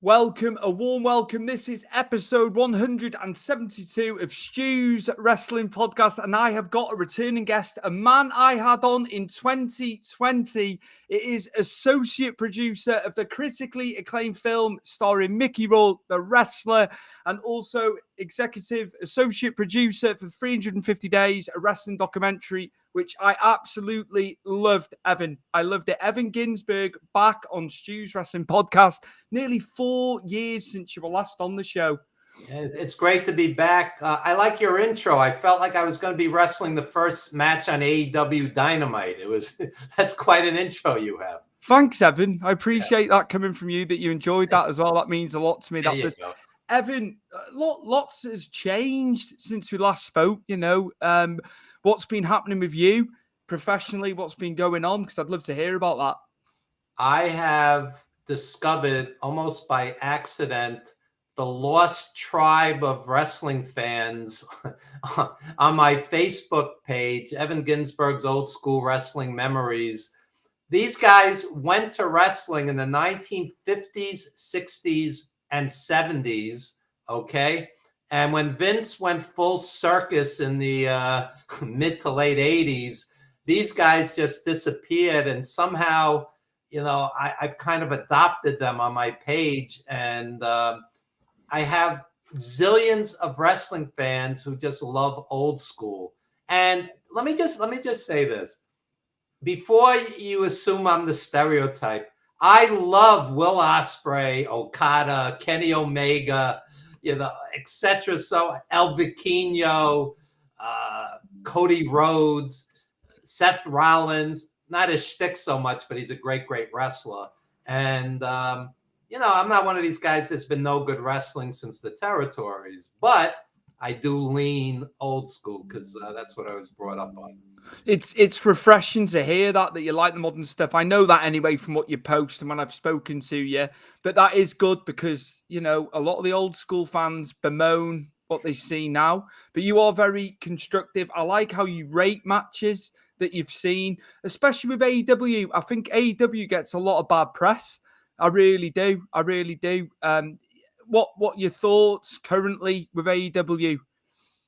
Welcome, a warm welcome. This is episode 172 of Stu's Wrestling Podcast, and I have got a returning guest, a man I had on in 2020. It is associate producer of the critically acclaimed film starring Mickey Rourke, the wrestler, and also executive associate producer for 350 Days, a wrestling documentary, which I absolutely loved, Evan. I loved it. Evan Ginzburg back on Stu's Wrestling Podcast. Nearly 4 years since you were last on the show. It's great to be back. I like your intro. I felt like I was going to be wrestling the first match on AEW Dynamite. That's quite an intro you have. Thanks, Evan. I appreciate that coming from you, that you enjoyed that as well. That means a lot to me. There you go. Evan, lots has changed since we last spoke. What's been happening with you professionally? What's been going on? Because I'd love to hear about that. I have discovered almost by accident the lost tribe of wrestling fans on my Facebook page, Evan Ginzburg's Old School Wrestling Memories. These guys went to wrestling in the 1950s, 60s, and 70s, okay? And when Vince went full circus in the mid to late 80s, these guys just disappeared, and somehow, I've kind of adopted them on my page, and I have zillions of wrestling fans who just love old school. And let me just say this. Before you assume I'm the stereotype, I love Will Ospreay, Okada, Kenny Omega, etc. So El Vikingo, Cody Rhodes, Seth Rollins, not his shtick so much, but he's a great, great wrestler. And, I'm not one of these guys that's been no good wrestling since the territories, but I do lean old school because that's what I was brought up on. It's refreshing to hear that you like the modern stuff. I know that anyway from what you post and when I've spoken to you, but that is good because, a lot of the old school fans bemoan what they see now, but you are very constructive. I like how you rate matches that you've seen, especially with AEW. I think AEW gets a lot of bad press. I really do. What your thoughts currently with AEW?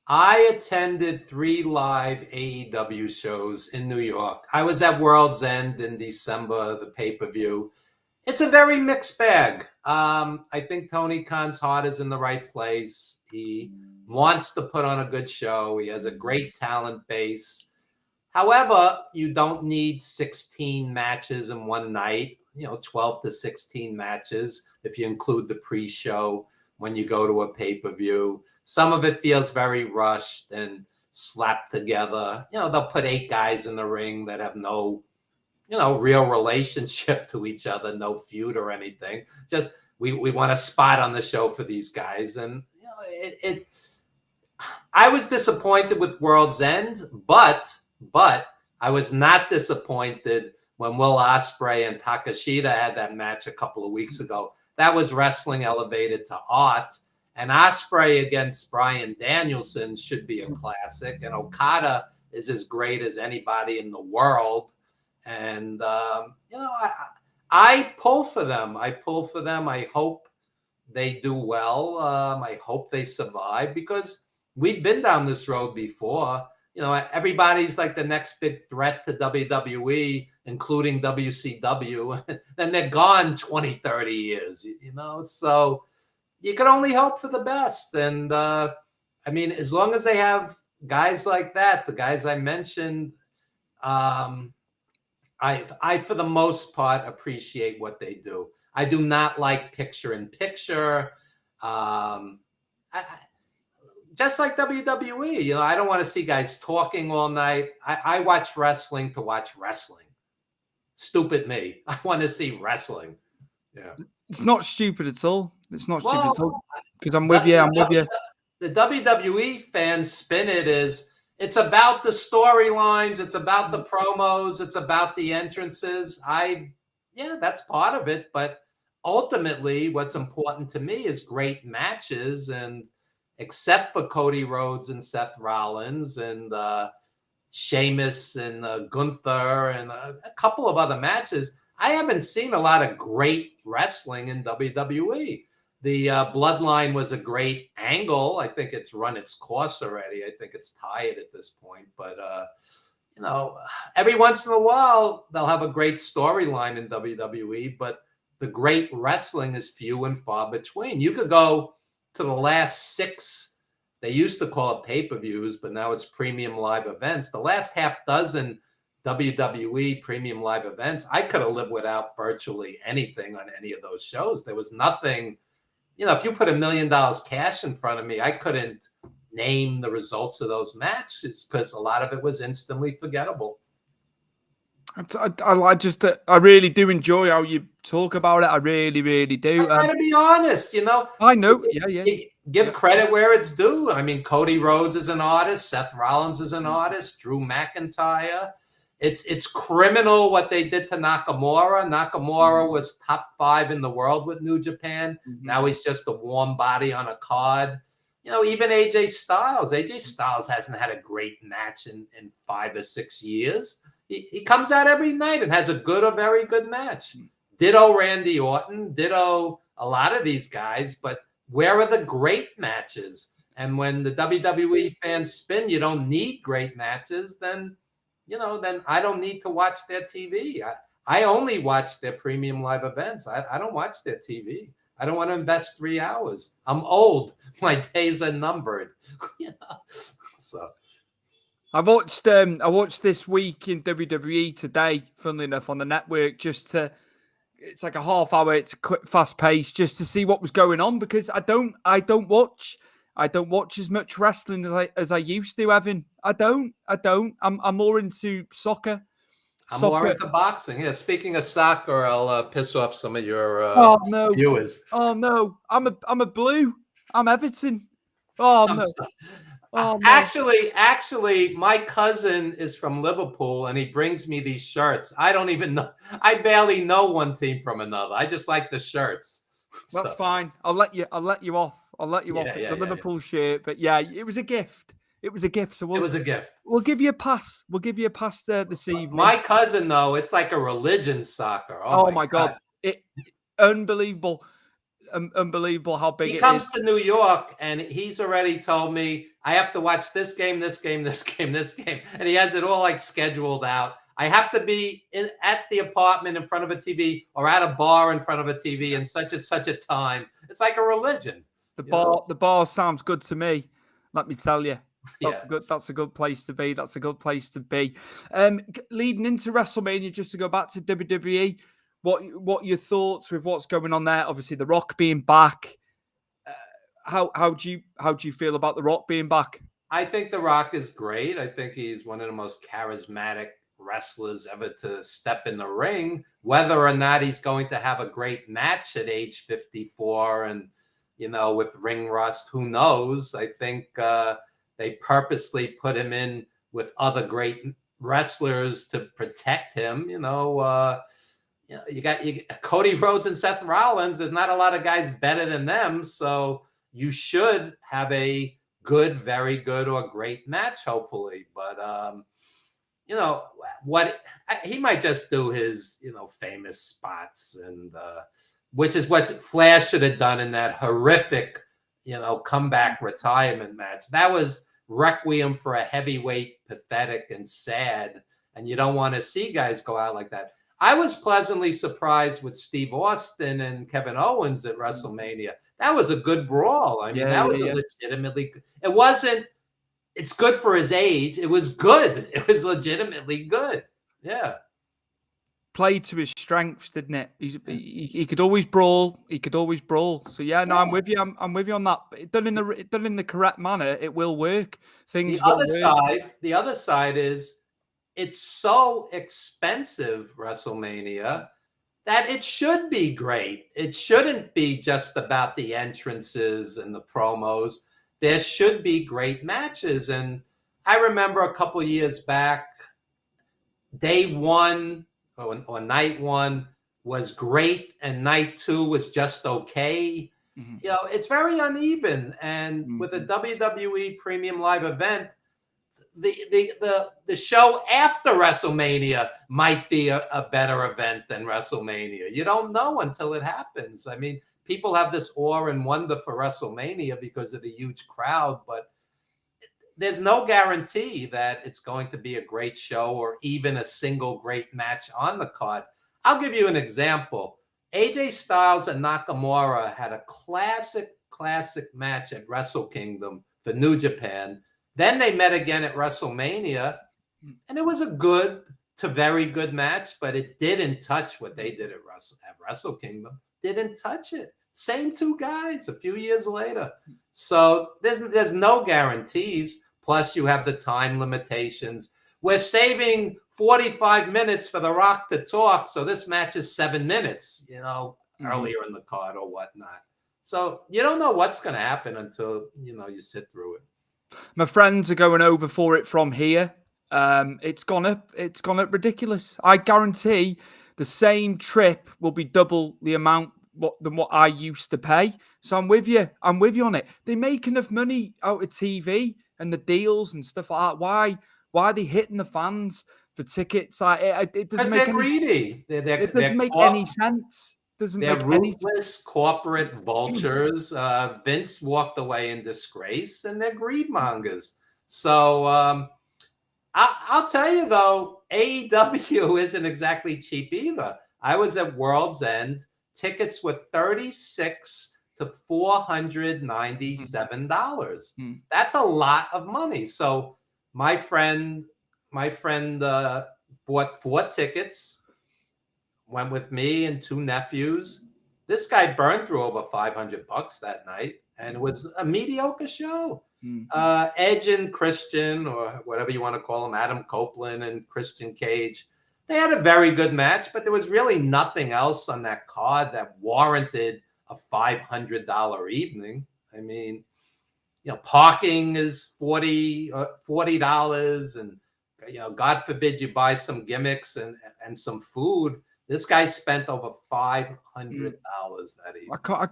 I attended 3 live AEW shows in New York. I was at World's End in December, the pay-per-view. It's a very mixed bag. I think Tony Khan's heart is in the right place. He wants to put on a good show. He has a great talent base. However, you don't need 16 matches in one night, 12 to 16 matches if you include the pre-show when you go to a pay-per-view. Some of it feels very rushed and slapped together. They'll put 8 guys in the ring that have no, real relationship to each other, no feud or anything. Just we want a spot on the show for these guys. And, I was disappointed with World's End, but I was not disappointed when Will Ospreay and Takeshita had that match a couple of weeks ago. That was wrestling elevated to art. And Ospreay against Bryan Danielson should be a classic. And Okada is as great as anybody in the world. And, I pull for them. I hope they do well. I hope they survive because we've been down this road before. Everybody's like the next big threat to WWE, including WCW. Then they're gone 20, 30 years, So you can only hope for the best. And, as long as they have guys like that, the guys I mentioned, I for the most part, appreciate what they do. I do not like picture-in-picture. Just like WWE, I don't want to see guys talking all night. I watch wrestling to watch wrestling. Stupid me. I want to see wrestling. Yeah. It's not stupid at all. It's not stupid at all. Because I'm with you. The WWE fans spin it as it's about the storylines. It's about the promos. It's about the entrances. That's part of it. But ultimately, what's important to me is great matches. And except for Cody Rhodes and Seth Rollins and Sheamus and Gunther and a couple of other matches, I haven't seen a lot of great wrestling in WWE. The Bloodline was a great angle. I think it's run its course already. I think it's tired at this point. But, every once in a while, they'll have a great storyline in WWE. But the great wrestling is few and far between. You could go to the last 6, they used to call it pay-per-views, but now it's premium live events. The last half dozen WWE premium live events, I could have lived without virtually anything on any of those shows. There was nothing, if you put $1 million cash in front of me, I couldn't name the results of those matches because a lot of it was instantly forgettable. I really do enjoy how you talk about it. I really, really do. I gotta be honest, I know. Yeah. Give credit where it's due. I mean, Cody Rhodes is an artist. Seth Rollins is an artist. Drew McIntyre. It's criminal what they did to Nakamura. Nakamura was top 5 in the world with New Japan. Now he's just a warm body on a card. Even AJ Styles. AJ Styles hasn't had a great match in 5 or 6 years. He comes out every night and has a good or very good match. Ditto Randy Orton. Ditto a lot of these guys. But where are the great matches? And when the WWE fans spin, you don't need great matches, then I don't need to watch their TV. I only watch their premium live events. I don't watch their TV. I don't want to invest 3 hours. I'm old. My days are numbered. So I watched this week in WWE today, funnily enough, on the network, it's like a half hour, it's quick, fast paced, just to see what was going on, because I don't watch as much wrestling as I used to, Evan. I don't. I'm more into soccer. I'm more into boxing. Yeah. Speaking of soccer, I'll piss off some of your viewers. Oh no, I'm a blue. I'm Everton. Oh no. Oh, actually, my cousin is from Liverpool, and he brings me these shirts. I don't even know. I barely know one team from another. I just like the shirts. That's fine. I'll let you off. It's a Liverpool shirt, but yeah, it was a gift. It was a gift. So it was a gift. We'll give you a pass. We'll give you a pass this evening. My cousin, though, it's like a religion, soccer. Oh my God. Unbelievable. Unbelievable how big it is. He comes to New York, and he's already told me I have to watch this game, this game, this game, this game. And he has it all like scheduled out. I have to be at the apartment in front of a TV or at a bar in front of a TV in such and such a time. It's like a religion. The bar sounds good to me. Let me tell you. That's a good place to be. That's a good place to be. Leading into WrestleMania, just to go back to WWE, what are your thoughts with what's going on there? Obviously, The Rock being back. How do you feel about The Rock being back? I think The Rock is great. I think he's one of the most charismatic wrestlers ever to step in the ring. Whether or not he's going to have a great match at age 54 and with ring rust, who knows? I think they purposely put him in with other great wrestlers to protect him. You got Cody Rhodes and Seth Rollins. There's not a lot of guys better than them, so you should have a good, very good, or great match, hopefully. But what he might just do his famous spots, and which is what Flash should have done in that horrific comeback retirement match. That was requiem for a heavyweight, pathetic and sad, and you don't want to see guys go out like that. I was pleasantly surprised with Steve Austin and Kevin Owens at WrestleMania. That was a good brawl. I mean, that was legitimately. It wasn't. It's good for his age. It was good. It was legitimately good. Yeah. Played to his strengths, didn't it? He could always brawl. So yeah, no, I'm with you. I'm with you on that. Done in the correct manner, it will work. The other side is it's so expensive, WrestleMania, that it should be great. It shouldn't be just about the entrances and the promos. There should be great matches. And I remember a couple of years back, day one or night one was great, and night two was just okay. It's very uneven. And with a WWE premium live event, the show after WrestleMania might be a better event than WrestleMania. You don't know until it happens. I mean, people have this awe and wonder for WrestleMania because of the huge crowd, but there's no guarantee that it's going to be a great show or even a single great match on the card. I'll give you an example. AJ Styles and Nakamura had a classic match at Wrestle Kingdom for New Japan. Then they met again at WrestleMania, and it was a good to very good match, but it didn't touch what they did at Wrestle Kingdom. Didn't touch it. Same two guys a few years later. So there's no guarantees. Plus, you have the time limitations. We're saving 45 minutes for The Rock to talk, so this match is 7 minutes, earlier in the card or whatnot. So you don't know what's going to happen until, you sit through it. My friends are going over for it from here. It's gone up ridiculous. I guarantee the same trip will be double the amount than what I used to pay. So I'm with you on it. They make enough money out of TV and the deals and stuff like that. Why are they hitting the fans for tickets? It doesn't make any greedy. It doesn't make any sense. They're ruthless corporate vultures. Vince walked away in disgrace, and they're greed mongers. So I'll tell you though, AEW isn't exactly cheap either. I was at World's End. Tickets were $36 to $497. That's a lot of money. So my friend bought 4 tickets. Went with me and 2 nephews. This guy burned through over $500 that night, and it was a mediocre show. Edge and Christian, or whatever you want to call them, Adam Copeland and Christian Cage, they had a very good match, but there was really nothing else on that card that warranted a $500 evening. I mean, parking is $40, and God forbid you buy some gimmicks and some food. This guy spent over $500 that evening. I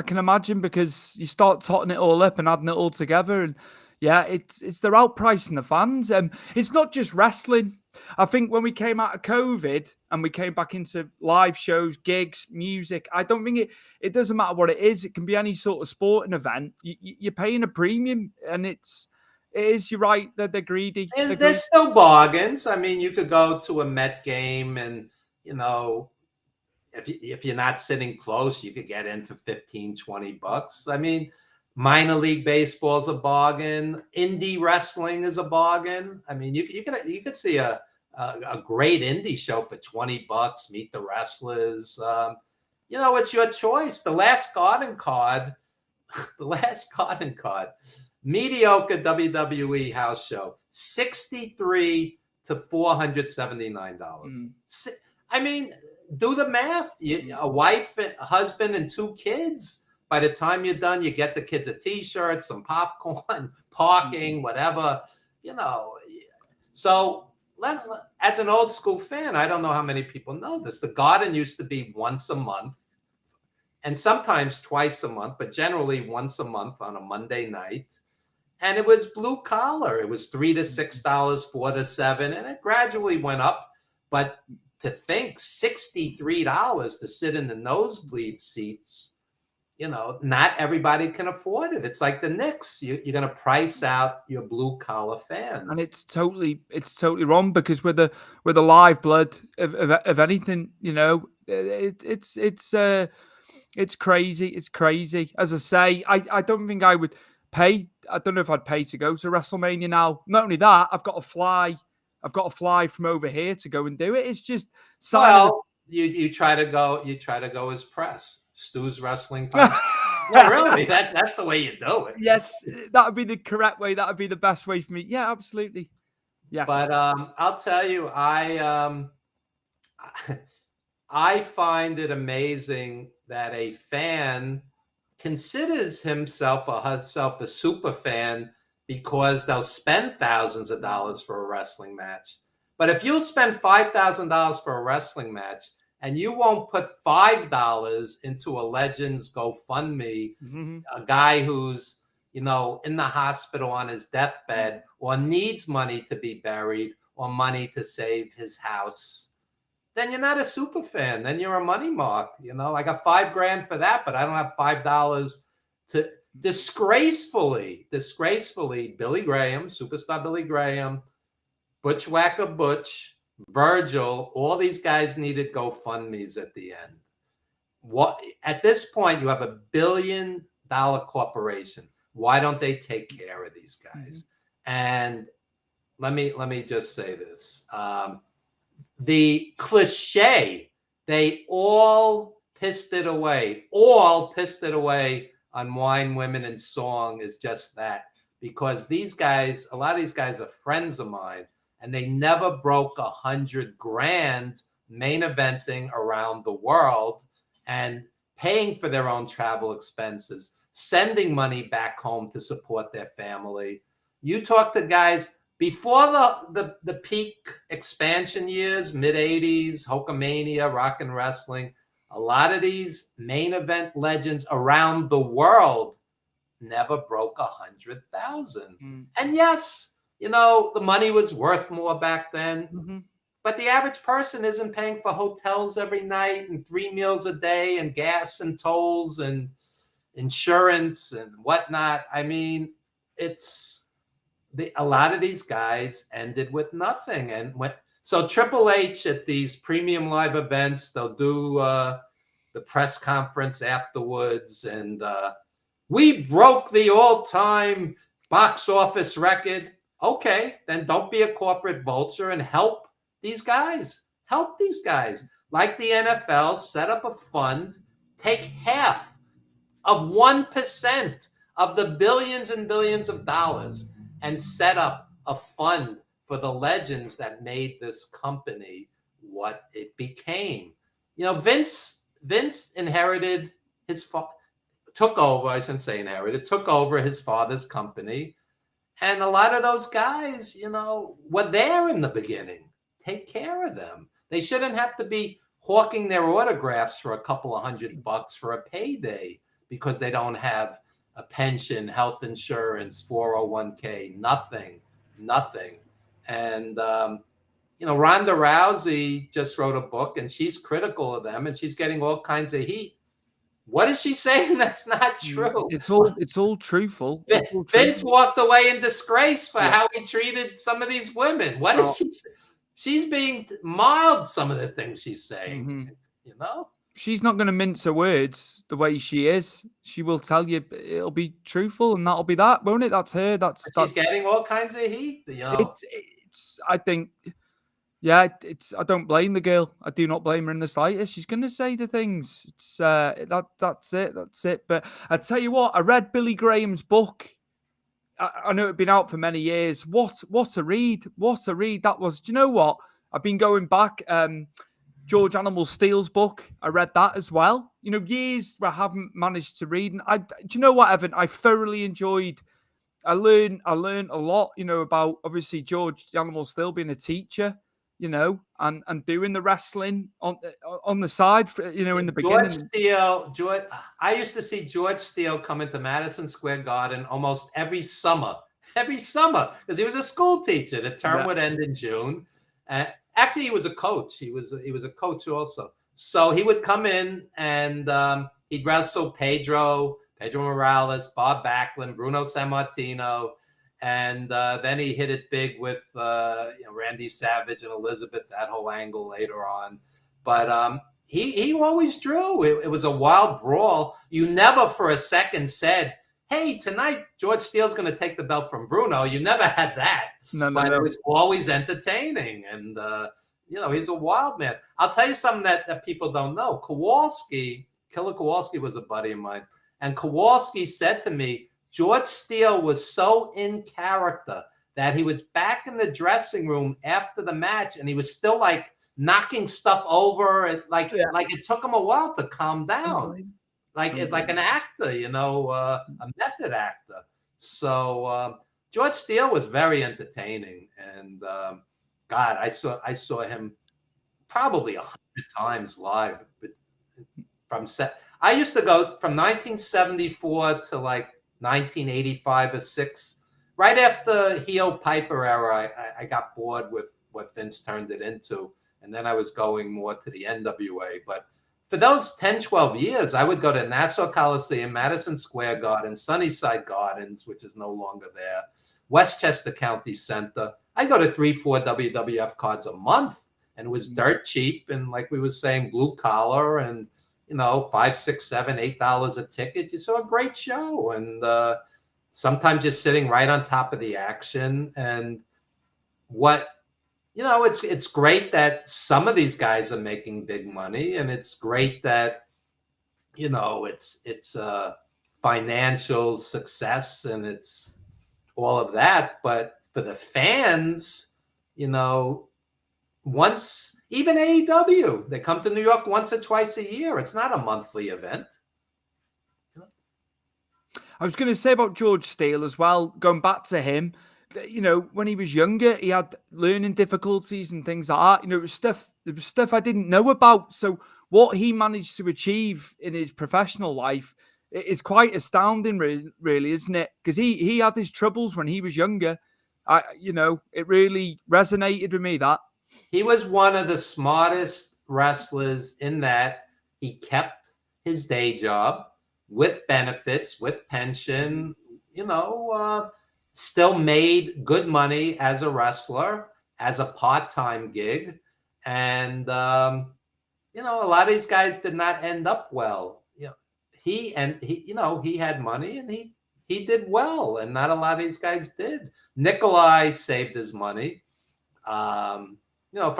can imagine because you start totting it all up and adding it all together, and it's they're outpricing the fans. It's not just wrestling. I think when we came out of COVID and we came back into live shows, gigs, music, I don't think it doesn't matter what it is. It can be any sort of sporting event. You're paying a premium, and it is. You're right. They're greedy. There's still bargains. I mean, you could go to a Met game and, if you're not sitting close, you could get in for $15-$20. I mean, minor league baseball is a bargain. Indie wrestling is a bargain. I mean, you could see a great indie show for $20. Meet the wrestlers. It's your choice. The Last Garden card, mediocre WWE house show, $63 to $479. I mean, do the math. A wife, a husband, and 2 kids. By the time you're done, you get the kids a T-shirt, some popcorn, parking, whatever. So as an old school fan, I don't know how many people know this. The Garden used to be once a month, and sometimes twice a month, but generally once a month on a Monday night. And it was blue collar. It was $3 to $6, $4 to $7, and it gradually went up. But to think $63 to sit in the nosebleed seats, not everybody can afford it. It's like the Knicks. You're going to price out your blue collar fans, and it's totally wrong because we're the lifeblood of anything. It's crazy. It's crazy. As I say, I don't think I would pay. I don't know if I'd pay to go to WrestleMania now. Not only that, I've got to fly from over here to go and do it. It's just you try to go as press. Stu's Wrestling Podcast. No, really, that's the way you do it. Yes, that would be the correct way. That would be the best way for me. Yeah, absolutely. Yes. But I'll tell you, I find it amazing that a fan considers himself or herself a super fan because they'll spend thousands of dollars for a wrestling match. But if you'll spend $5,000 for a wrestling match and you won't put $5 into a Legends GoFundMe, a guy who's in the hospital on his deathbed, or needs money to be buried or money to save his house, then you're not a super fan. Then you're a money mark. I got $5,000 for that, but I don't have $5 to disgracefully, Billy Graham, superstar Billy Graham, Bushwhacker Butch, Virgil, all these guys needed GoFundMes at the end. What at this point you have $1 billion corporation. Why don't they take care of these guys? And let me just say this. The cliche, they all pissed it away on wine, women, and song is just that. Because a lot of these guys are friends of mine, and they never broke $100,000 main eventing around the world and paying for their own travel expenses, sending money back home to support their family. You talk to guys before the peak expansion years, mid-'80s, Hulkamania, rock and wrestling, a lot of these main event legends around the world never broke 100,000. And yes, the money was worth more back then. But the average person isn't paying for hotels every night and 3 meals a day and gas and tolls and insurance and whatnot. I mean, a lot of these guys ended with nothing. And so Triple H at these premium live events, they'll do the press conference afterwards, and we broke the all-time box office record. Okay, then don't be a corporate vulture and help these guys. Like the NFL, set up a fund, take half of 1% of the billions and billions of dollars and set up a fund for the legends that made this company what it became. Vince inherited took over his father's company. And a lot of those guys, were there in the beginning. Take care of them. They shouldn't have to be hawking their autographs for a couple of $100 for a payday because they don't have a pension, health insurance, 401k, nothing. And, Ronda Rousey just wrote a book and she's critical of them and she's getting all kinds of heat. What is she saying that's not true? It's all truthful. Vince walked away in disgrace for how he treated some of these women. What is she saying? She's being mild, some of the things she's saying, She's not going to mince her words the way she is. She will tell you it'll be truthful and that'll be that, won't it? That's her. She's getting all kinds of heat. It's I think, I don't blame the girl. I do not blame her in the slightest. She's going to say the things. It's that's it. But I tell you what, I read Billy Graham's book. I know it'd been out for many years. What a read! What a read that was. Do you know what? I've been going back. George Animal Steele's book. I read that as well. Years where I haven't managed to read. And do you know what, Evan? I thoroughly enjoyed. I learned a lot. About obviously George Animal Steele being a teacher. And doing the wrestling on the side, in the beginning. I used to see George Steele come into Madison Square Garden almost every summer, because he was a school teacher. The term would end in June. Actually, he was a coach. He was a coach also. So he would come in and he'd wrestle Pedro Morales, Bob Backlund, Bruno Sammartino. And then he hit it big with Randy Savage and Elizabeth, that whole angle later on. But he always drew. It was a wild brawl. You never for a second said, hey, tonight George Steele's going to take the belt from Bruno. You never had that. No. It was always entertaining. And, he's a wild man. I'll tell you something that people don't know. Killer Kowalski was a buddy of mine. And Kowalski said to me, George Steele was so in character that he was back in the dressing room after the match and he was still like knocking stuff over. And like it took him a while to calm down. Like an actor, a method actor. So George Steele was very entertaining. And God, I saw him probably 100 times live. But I used to go from 1974 to like 1985 or 6. Right after heel Piper era, I got bored with what Vince turned it into. And then I was going more to the NWA. But for those 10, 12 years, I would go to Nassau Coliseum, Madison Square Garden, Sunnyside Gardens, which is no longer there, Westchester County Center. I go to 3-4 WWF cards a month, and it was dirt cheap. And like we were saying, blue collar and, $5, $6, $7, $8 a ticket. You saw a great show. And sometimes you're sitting right on top of the action. And it's great that some of these guys are making big money, and it's great that, it's a financial success and it's all of that. But for the fans, once, even AEW, they come to New York once or twice a year. It's not a monthly event. I was going to say about George Steele as well, going back to him, when he was younger, he had learning difficulties and things like that. There was stuff I didn't know about. So what he managed to achieve in his professional life is quite astounding, really, isn't it? Because he had his troubles when he was younger. It really resonated with me, that. He was one of the smartest wrestlers in that he kept his day job with benefits, with pension, still made good money as a wrestler, as a part-time gig. And, a lot of these guys did not end up well. He had money and he did well, and not a lot of these guys did. Nikolai saved his money, from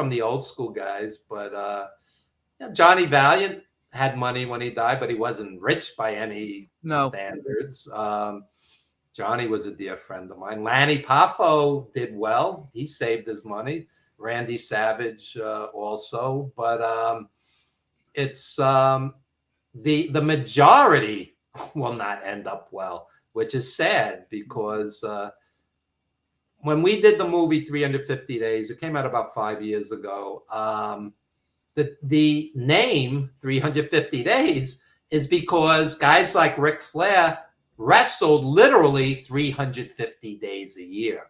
the old school guys. But Johnny Valiant had money when he died, but he wasn't rich by any standards. Johnny was a dear friend of mine. Lanny Poffo did well. He saved his money. Randy Savage also. But it's the majority will not end up well, which is sad, because when we did the movie 350 Days, it came out about 5 years ago. The name 350 Days is because guys like Ric Flair wrestled literally 350 days a year.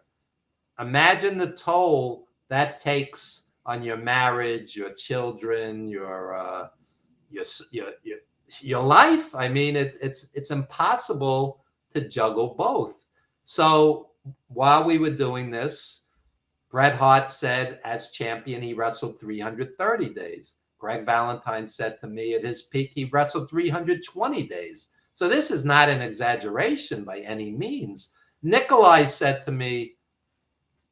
Imagine the toll that takes on your marriage, your children, your life. I mean, it's impossible to juggle both. So while we were doing this, Bret Hart said as champion, he wrestled 330 days. Greg Valentine said to me at his peak, he wrestled 320 days. So this is not an exaggeration by any means. Nikolai said to me,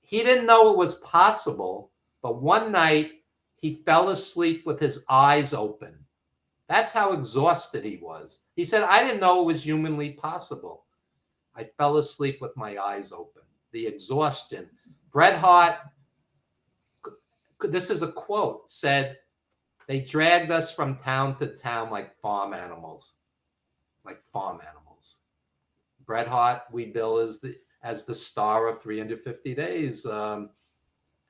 he didn't know it was possible, but one night he fell asleep with his eyes open. That's how exhausted he was. He said, I didn't know it was humanly possible. I fell asleep with my eyes open. The exhaustion. Bret Hart, this is a quote, said, they dragged us from town to town like farm animals. Bret Hart, we bill as the star of 350 Days.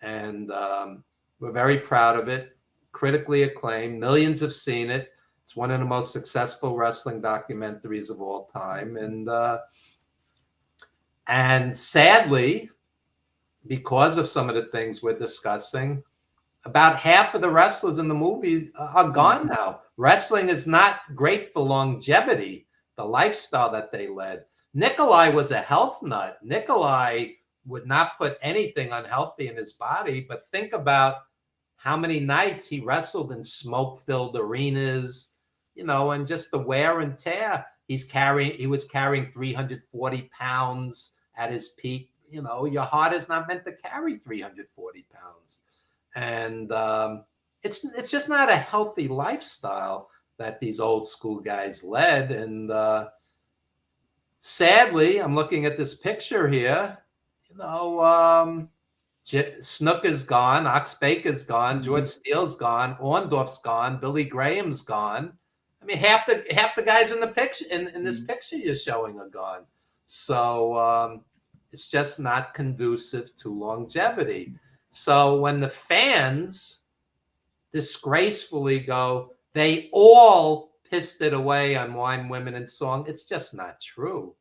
And we're very proud of it. Critically acclaimed. Millions have seen it. It's one of the most successful wrestling documentaries of all time. And sadly, because of some of the things we're discussing, about half of the wrestlers in the movie are gone now. Wrestling is not great for longevity, the lifestyle that they led. Nikolai was a health nut. Nikolai would not put anything unhealthy in his body, but think about how many nights he wrestled in smoke-filled arenas, and just the wear and tear. He was carrying 340 pounds at his peak. Your heart is not meant to carry 340 pounds. And it's just not a healthy lifestyle that these old school guys led. And sadly, I'm looking at this picture here. Snook is gone, Ox Baker's gone, George Steele's gone, Orndorff's gone, Billy Graham's gone. I mean, half the guys in the picture in this picture you're showing are gone. So it's just not conducive to longevity. So when the fans disgracefully go, they all pissed it away on Wine, Women, and Song, it's just not true.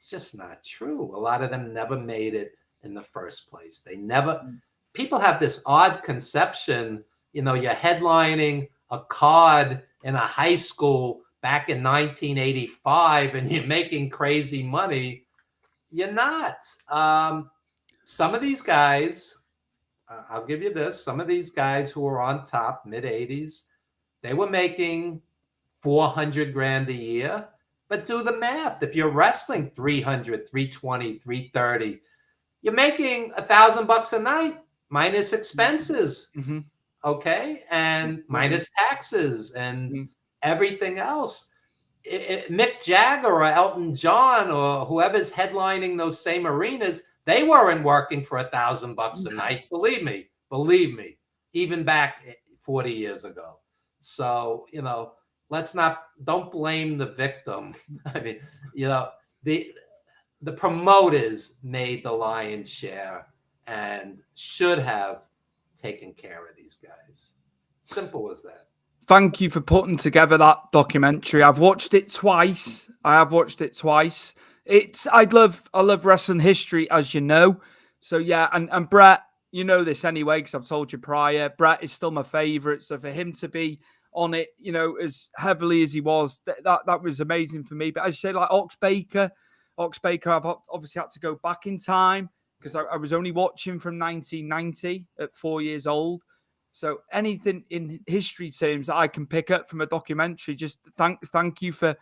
It's just not true. A lot of them never made it in the first place. They never, people have this odd conception, you're headlining a card in a high school back in 1985 and you're making crazy money. You're not. Some of these guys, I'll give you this, some of these guys who were on top, mid 80s, they were making 400 grand a year. But do the math. If you're wrestling 300, 320, 330, you're making $1,000 a night minus expenses. Mm-hmm. Okay. And minus taxes and everything else. Mick Jagger or Elton John or whoever's headlining those same arenas, they weren't working for $1,000 a night. Believe me, even back 40 years ago. So, don't blame the victim. I mean, the promoters made the lion's share and should have taken care of these guys. Simple as that. Thank you for putting together that documentary. I've watched it twice. I love wrestling history, as you know. So yeah, and Brett, you know this anyway, because I've told you prior. Brett is still my favorite. So for him to be on it, as heavily as he was, that was amazing for me. But as you say, like Ox Baker, I've obviously had to go back in time because I was only watching from 1990 at 4 years old. So anything in history terms that I can pick up from a documentary, just thank you for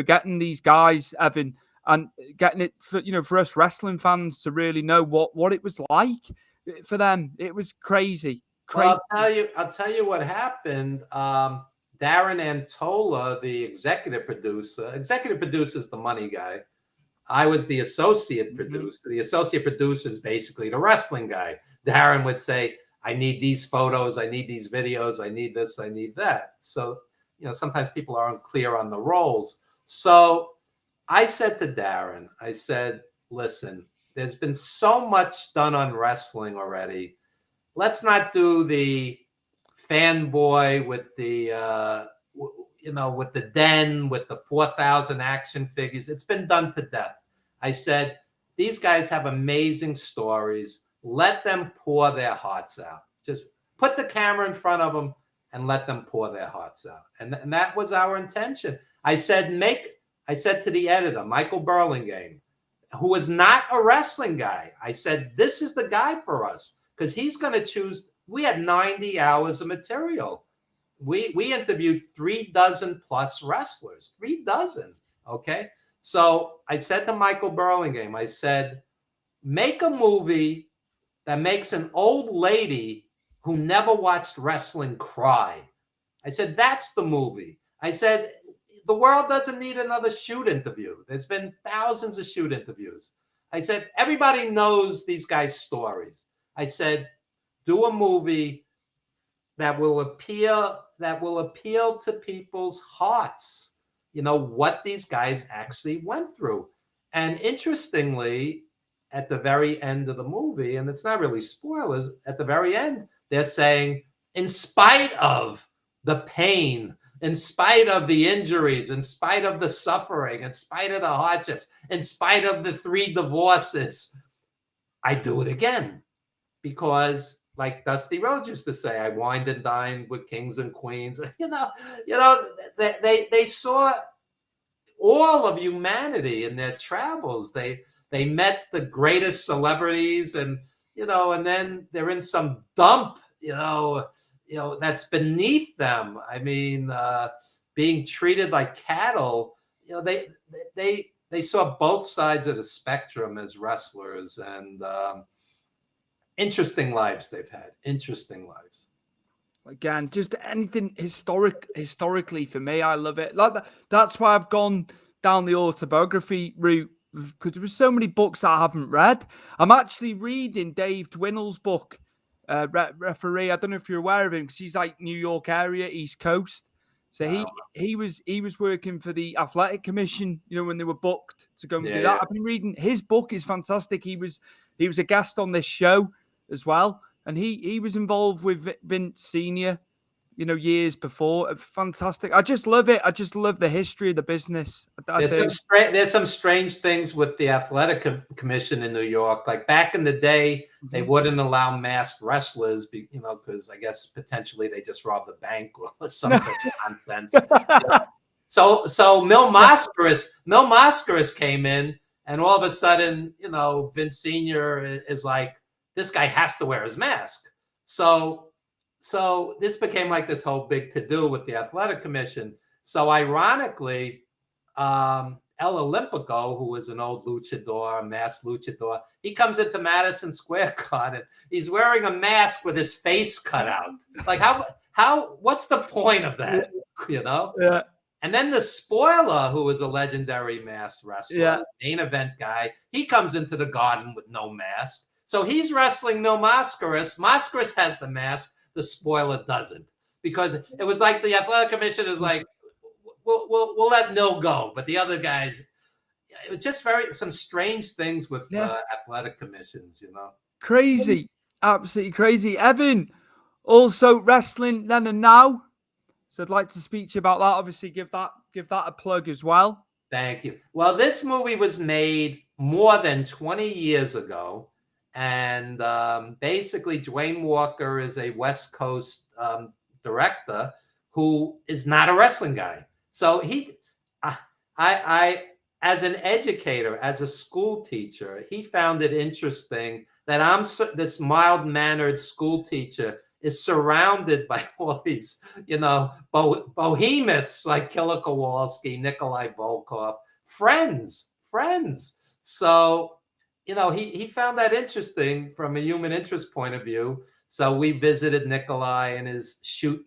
getting these guys, Evan, and getting it for us wrestling fans to really know what it was like for them. It was crazy. Well, I'll tell you what happened. Darren Antola, the executive producer is the money guy. I was the associate producer. The associate producer is basically the wrestling guy. Darren would say, I need these photos, I need these videos, I need this, I need that. So, sometimes people are unclear on the roles. So I said to Darren, listen, there's been so much done on wrestling already. Let's not do the fanboy with the, with the den, with the 4,000 action figures. It's been done to death. I said, these guys have amazing stories. Let them pour their hearts out. Just put the camera in front of them and let them pour their hearts out. And that was our intention. I said to the editor, Michael Burlingame, who was not a wrestling guy, I said, this is the guy for us because he's going to choose. We had 90 hours of material. We interviewed 36 plus wrestlers, 36. Okay. So I said to Michael Burlingame, I said, make a movie that makes an old lady who never watched wrestling cry. I said, that's the movie. I said, the world doesn't need another shoot interview. There's been thousands of shoot interviews. I said, everybody knows these guys' stories. I said, do a movie that will appeal to people's hearts. What these guys actually went through. And interestingly, at the very end of the movie, and it's not really spoilers, at the very end, they're saying, in spite of the pain, in spite of the injuries, in spite of the suffering, in spite of the hardships, in spite of the 3 divorces, I do it again. Because like Dusty Rhodes used to say, I wined and dined with kings and queens. They saw all of humanity in their travels. They met the greatest celebrities and then they're in some dump, that's beneath them. I mean, being treated like cattle, they saw both sides of the spectrum as wrestlers and interesting lives they've had. Interesting lives. Again, just anything historically for me, I love it. Like that's why I've gone down the autobiography route because there were so many books I haven't read. I'm actually reading Dave Dwinnell's book, Referee. I don't know if you're aware of him because he's like New York area, East Coast. So wow. he was working for the Athletic Commission, when they were booked to go and do that. Yeah. I've been reading his book; is fantastic. He was a guest on this show as well. And he was involved with Vince Sr. years before. Fantastic. I just love it. I just love the history of the business. I do. There's some strange things with the athletic commission in New York. Like back in the day, they wouldn't allow masked wrestlers, because I guess potentially they just robbed the bank or some such nonsense. So Mil Mascaras came in, and all of a sudden, Vince Sr. is like, this guy has to wear his mask. So this became like this whole big to-do with the athletic commission. So ironically, El Olympico, who was an old luchador, masked luchador, he comes into Madison Square Garden. He's wearing a mask with his face cut out. Like what's the point of that? Yeah. And then the Spoiler, who is a legendary masked wrestler, main event guy, he comes into the Garden with no mask. So he's wrestling Mil Mascaras. Mascaras has the mask. The Spoiler doesn't, because it was like the athletic commission is like, we'll let Mil go, but the other guys, it was just some strange things with athletic commissions, Crazy, absolutely crazy. Evan, also wrestling then and now. So I'd like to speak to you about that. Obviously, give that a plug as well. Thank you. Well, this movie was made more than 20 years ago. And basically, Dwayne Walker is a West Coast director who is not a wrestling guy. So I, as an educator, as a school teacher, he found it interesting that this mild-mannered school teacher is surrounded by all these, behemoths like Killer Kowalski, Nikolai Volkov, friends. So, he found that interesting from a human interest point of view. So we visited Nikolai and his shoot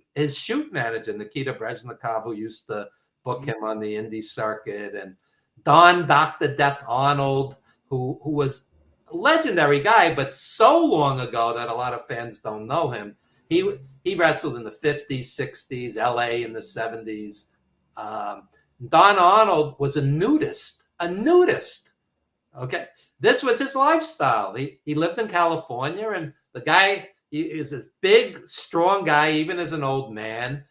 manager, Nikita Brezhnikov, who used to book him on the indie circuit, and Don Dr. Death Arnold, who was a legendary guy, but so long ago that a lot of fans don't know him. He wrestled in the 50s, 60s, LA in the 70s. Don Arnold was a nudist. Okay. This was his lifestyle. He lived in California, and the guy, he is this big, strong guy, even as an old man,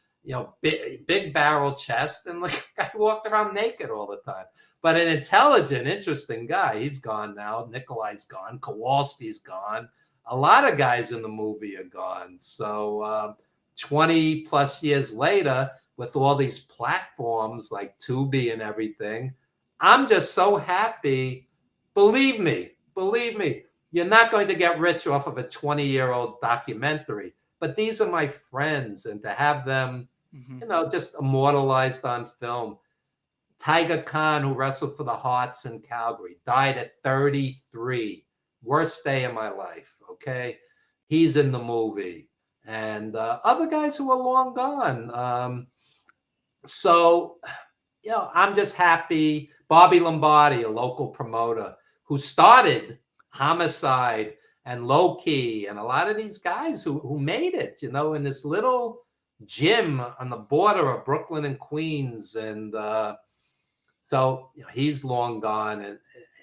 big barrel chest, and the guy walked around naked all the time. But an intelligent, interesting guy. He's gone now. Nikolai's gone. Kowalski's gone. A lot of guys in the movie are gone. So 20 plus years later, with all these platforms like Tubi and everything, I'm just so happy. Believe me, you're not going to get rich off of a 20-year-old documentary. But these are my friends, and to have them, just immortalized on film. Tiger Khan, who wrestled for the Hearts in Calgary, died at 33. Worst day of my life, okay? He's in the movie. And other guys who are long gone. So, I'm just happy. Bobby Lombardi, a local promoter, who started Homicide and Low Key, and a lot of these guys who made it, in this little gym on the border of Brooklyn and Queens. And so he's long gone. And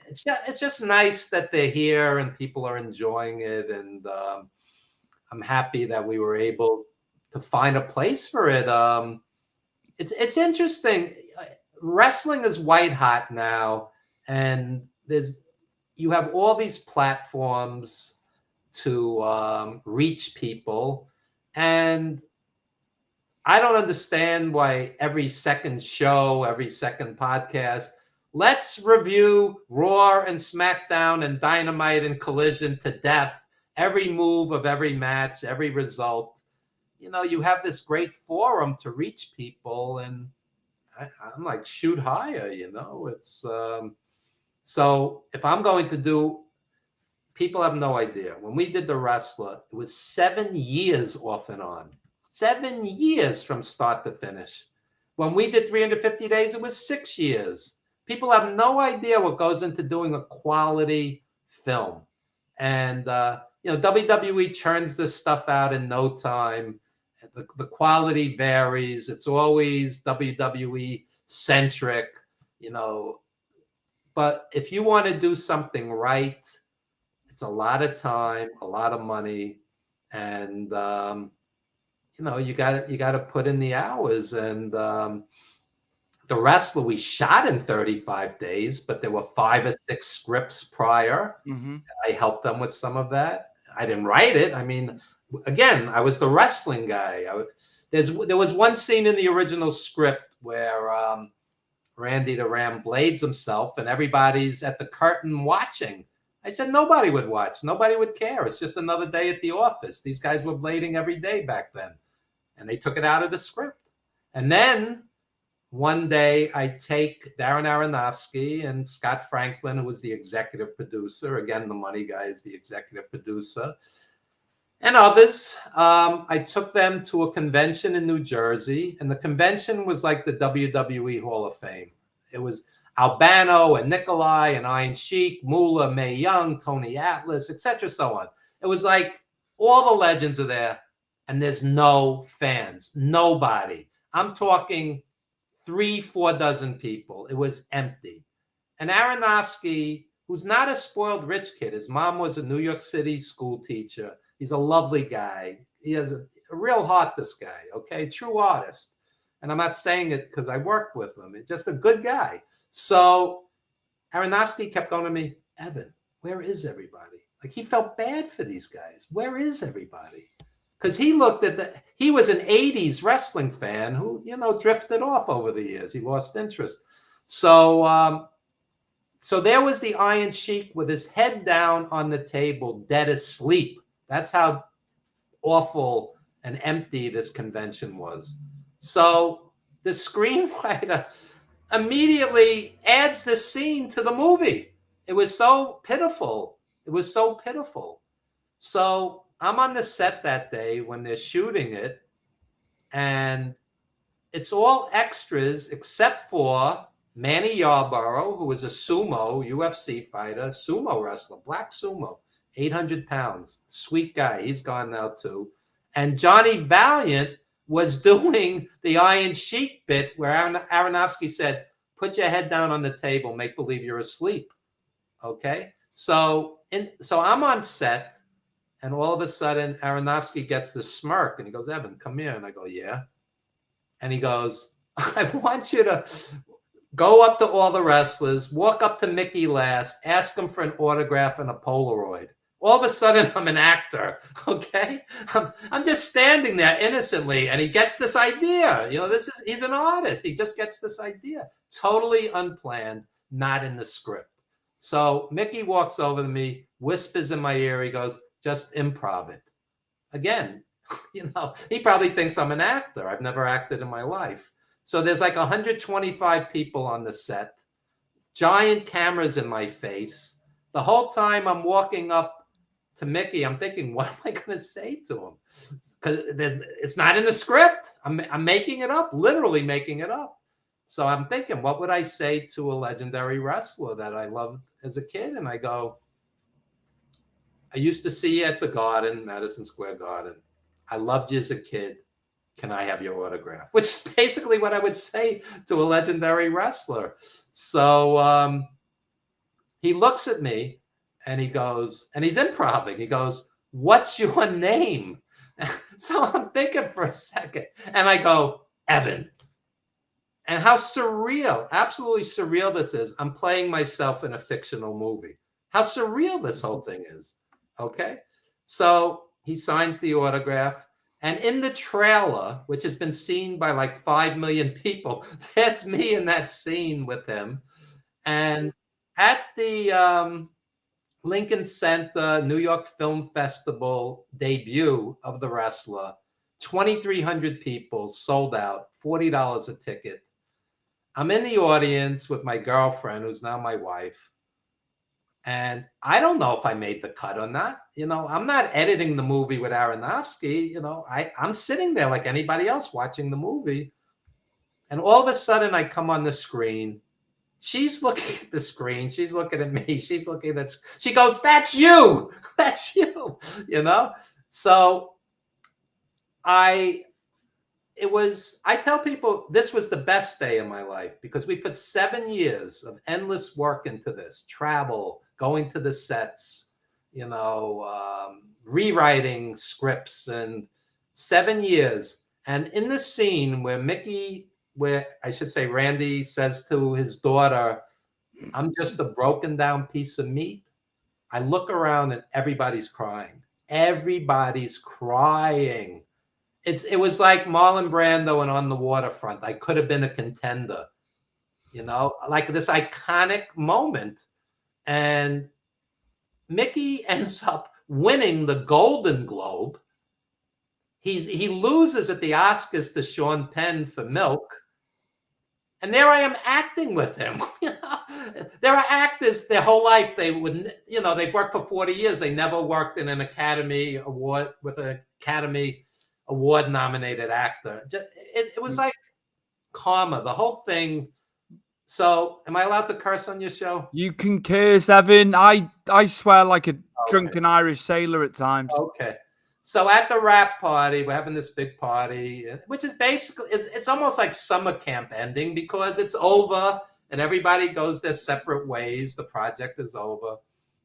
it's just nice that they're here and people are enjoying it. And I'm happy that we were able to find a place for it. It's interesting. Wrestling is white hot now, and you have all these platforms to reach people, and I don't understand why every second show, every second podcast, let's review Raw and SmackDown and Dynamite and Collision to death, every move of every match, every result. You have this great forum to reach people, and I'm like, shoot higher, it's so if I'm going to do, people have no idea. When we did The Wrestler, it was 7 years off and on, 7 years from start to finish. When we did 350 Days, it was 6 years. People have no idea what goes into doing a quality film. And, WWE churns this stuff out in no time. The quality varies. It's always WWE centric, but if you want to do something right, it's a lot of time, a lot of money. And, you got to put in the hours. And the wrestler we shot in 35 days, but there were 5 or 6 scripts prior. Mm-hmm. I helped them with some of that. I didn't write it. I mean, again, I was the wrestling guy. There was one scene in the original script where Randy the Ram blades himself and everybody's at the curtain watching. I said nobody would watch. Nobody would care. It's just another day at the office. These guys were blading every day back then. And they took it out of the script. And then one day I take Darren Aronofsky and Scott Franklin, who was the executive producer. Again, the money guy is the executive producer. And others. I took them to a convention in New Jersey, and the convention was like the WWE Hall of Fame. It was Albano and Nikolai and Iron Sheik, Moolah, Mae Young, Tony Atlas, etc. So on. It was like all the legends are there, and there's no fans, nobody. I'm talking 3-4 dozen people. It was empty. And Aronofsky, who's not a spoiled rich kid, his mom was a New York City school teacher. He's a lovely guy. He has a real heart, this guy, okay? True artist. And I'm not saying it because I worked with him. He's just a good guy. So Aronofsky kept going to me, Evan, where is everybody? Like, he felt bad for these guys. Where is everybody? Because he looked at he was an 80s wrestling fan who, drifted off over the years. He lost interest. So, so there was the Iron Sheik with his head down on the table, dead asleep. That's how awful and empty this convention was. So the screenwriter immediately adds this scene to the movie. It was so pitiful. It was so pitiful. So I'm on the set that day when they're shooting it, and it's all extras except for Manny Yarborough, who was a sumo UFC fighter, sumo wrestler, black sumo, 800 pounds, sweet guy. He's gone now too. And Johnny Valiant was doing the Iron Sheik bit where Aronofsky said, put your head down on the table, make believe you're asleep. Okay? So I'm on set, and all of a sudden Aronofsky gets this smirk and he goes, Evan, come here. And I go, yeah. And he goes, I want you to go up to all the wrestlers, walk up to Mickey last, ask him for an autograph and a Polaroid. All of a sudden, I'm an actor, okay? I'm just standing there innocently, and he gets this idea. He's an artist. He just gets this idea. Totally unplanned, not in the script. So Mickey walks over to me, whispers in my ear. He goes, just improv it. Again, he probably thinks I'm an actor. I've never acted in my life. So there's like 125 people on the set, giant cameras in my face. The whole time I'm walking up to Mickey, I'm thinking, what am I going to say to him? Because it's not in the script. I'm making it up, literally making it up. So I'm thinking, what would I say to a legendary wrestler that I loved as a kid? And I go, I used to see you at the Garden, Madison Square Garden. I loved you as a kid. Can I have your autograph? Which is basically what I would say to a legendary wrestler. So he looks at me and he goes, and he's improvising. He goes, what's your name? So I'm thinking for a second, and I go, Evan. And how surreal, absolutely surreal this is. I'm playing myself in a fictional movie. How surreal this whole thing is. Okay. So he signs the autograph. And in the trailer, which has been seen by like 5 million people, there's me in that scene with him. And at the Lincoln Center New York Film Festival debut of the wrestler, 2,300 people, sold out, $40 a ticket. I'm in the audience with my girlfriend, who's now my wife. And I don't know if I made the cut or not. I'm not editing the movie with Aronofsky. I'm sitting there like anybody else watching the movie. And all of a sudden I come on the screen. She's looking at the screen. She's looking at me. She's looking at she goes, that's you. That's you. So I tell people this was the best day of my life because we put 7 years of endless work into this, travel, going to the sets, rewriting scripts and 7 years. And in the scene where Randy says to his daughter, I'm just a broken down piece of meat. I look around and everybody's crying. Everybody's crying. It was like Marlon Brando and On the Waterfront. I could have been a contender, like this iconic moment. And Mickey ends up winning the Golden Globe. He loses at the Oscars to Sean Penn for Milk. And there I am acting with him. There are actors their whole life. They would, they've worked for 40 years. They never worked in an Academy Award with an Academy Award nominated actor. It was like karma, the whole thing. So am I allowed to curse on your show? You can curse, Evan. I swear like a drunken Irish sailor at times. Okay. So at the wrap party, we're having this big party, which is basically, it's almost like summer camp ending because it's over and everybody goes their separate ways. The project is over,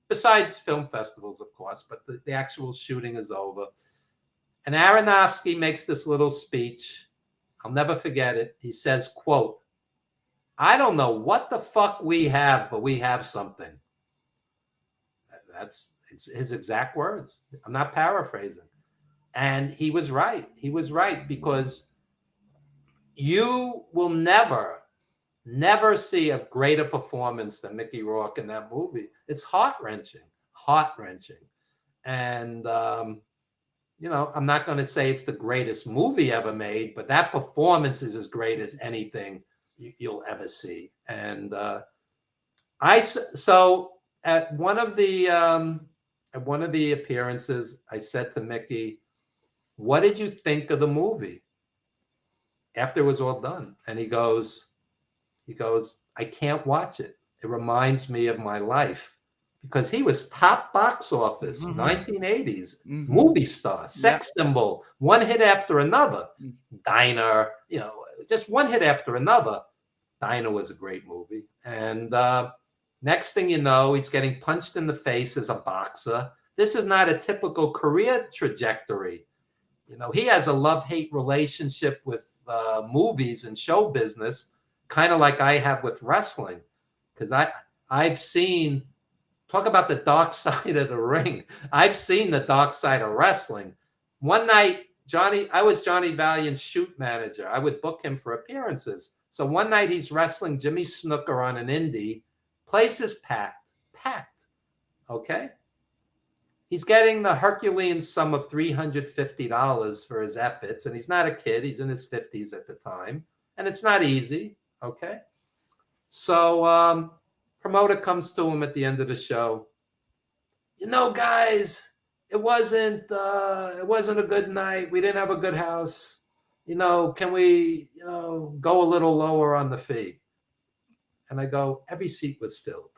besides film festivals, of course, but the actual shooting is over. And Aronofsky makes this little speech. I'll never forget it. He says, quote, I don't know what the fuck we have, but we have something. That's his exact words. I'm not paraphrasing. And he was right. He was right, because you will never see a greater performance than Mickey Rourke in that movie. It's heart-wrenching. And, I'm not going to say it's the greatest movie ever made, but that performance is as great as anything you'll ever see. And so at one of the appearances, I said to Mickey, what did you think of the movie after it was all done? And he goes, I can't watch it. It reminds me of my life, because he was top box office, 1980s, movie star, sex symbol, one hit after another. Diner, just one hit after another. Diner was a great movie. And next thing you know, he's getting punched in the face as a boxer. This is not a typical career trajectory. He has a love-hate relationship with movies and show business, kind of like I have with wrestling, because I've seen, talk about the dark side of the ring. I've seen the dark side of wrestling. One night, I was Johnny Valiant's shoot manager. I would book him for appearances. So one night he's wrestling Jimmy Snooker on an indie. Place is packed. Okay? He's getting the Herculean sum of $350 for his efforts, and he's not a kid. He's in his 50s at the time, and it's not easy, okay? So promoter comes to him at the end of the show. Guys, it wasn't a good night. We didn't have a good house. Can we, go a little lower on the fee? And I go, every seat was filled.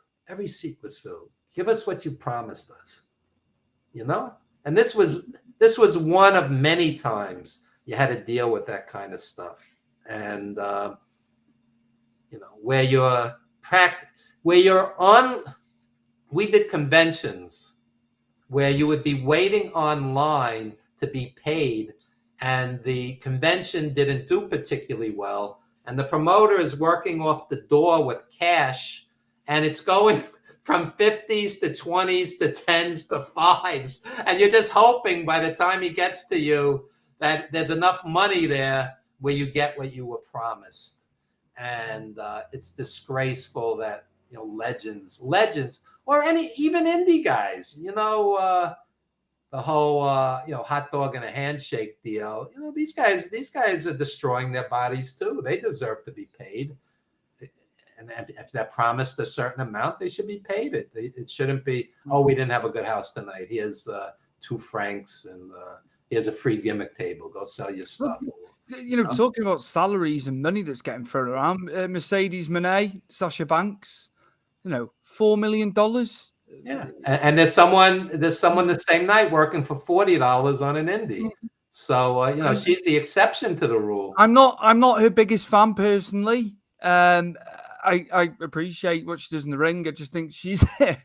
Give us what you promised us. And this was one of many times you had to deal with that kind of stuff. And where you're on, we did conventions where you would be waiting online to be paid, and the convention didn't do particularly well, and the promoter is working off the door with cash, and it's going from 50s to 20s to 10s to 5s. And you're just hoping by the time he gets to you that there's enough money there where you get what you were promised. And it's disgraceful that, legends, or even indie guys, the whole, hot dog and a handshake deal. These guys are destroying their bodies too. They deserve to be paid. And if they're promised a certain amount, they should be paid it. It shouldn't be, we didn't have a good house tonight. Here's 2 francs and here's a free gimmick table. Go sell your stuff. Talking about salaries and money that's getting thrown around, Mercedes Moné, Sasha Banks, $4 million. Yeah, and there's someone the same night working for $40 on an indie. So she's the exception to the rule. I'm not her biggest fan personally. I appreciate what she does in the ring. I just think she's her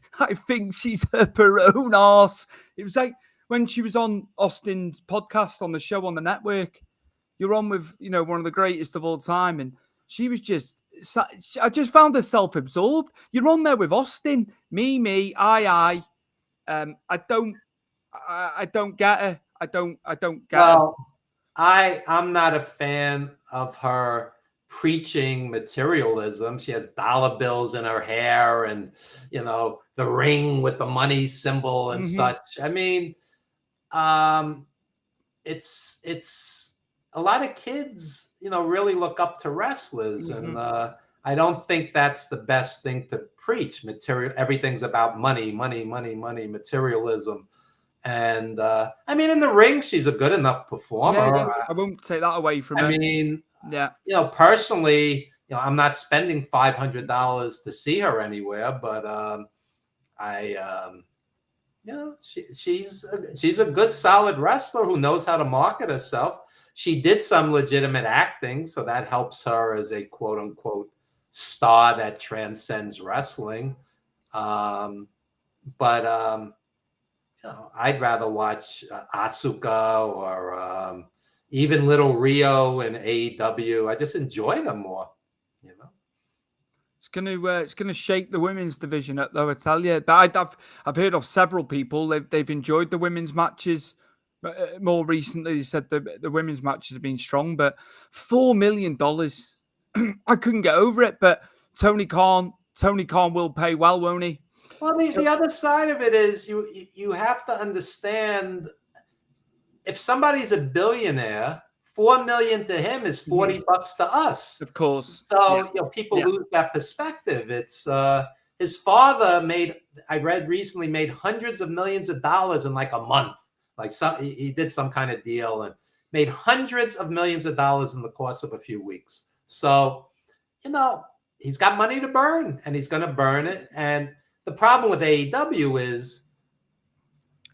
own arse. It was like when she was on Austin's podcast on the show on the network. You're on with, one of the greatest of all time, and she was I just found her self-absorbed. You're on there with Austin, me, I. I don't get her. I don't get her. I'm not a fan of her preaching materialism. She has dollar bills in her hair and, the ring with the money symbol and such. I mean, it's a lot of kids, really look up to wrestlers. And I don't think that's the best thing to preach. Everything's about money, materialism. And I mean, in the ring, she's a good enough performer. Yeah. I won't take that away from her. I mean, personally, I'm not spending $500 to see her anywhere, but she's a good, solid wrestler who knows how to market herself. She did some legitimate acting, so that helps her as a quote unquote star that transcends wrestling. I'd rather watch Asuka or even Little Rio in AEW. I just enjoy them more. It's gonna shake the women's division up, though. I tell you, but I've heard of several people they've enjoyed the women's matches. More recently, they said the women's matches have been strong, but $4 million, I couldn't get over it. But Tony Khan will pay well, won't he? Well, the other side of it is you have to understand, if somebody's a billionaire, $4 million to him is $40 to us. Of course. So people lose that perspective. It's his father I read recently, made hundreds of millions of dollars in like a month. Like he did some kind of deal and made hundreds of millions of dollars in the course of a few weeks. So, he's got money to burn and he's going to burn it. And the problem with AEW is,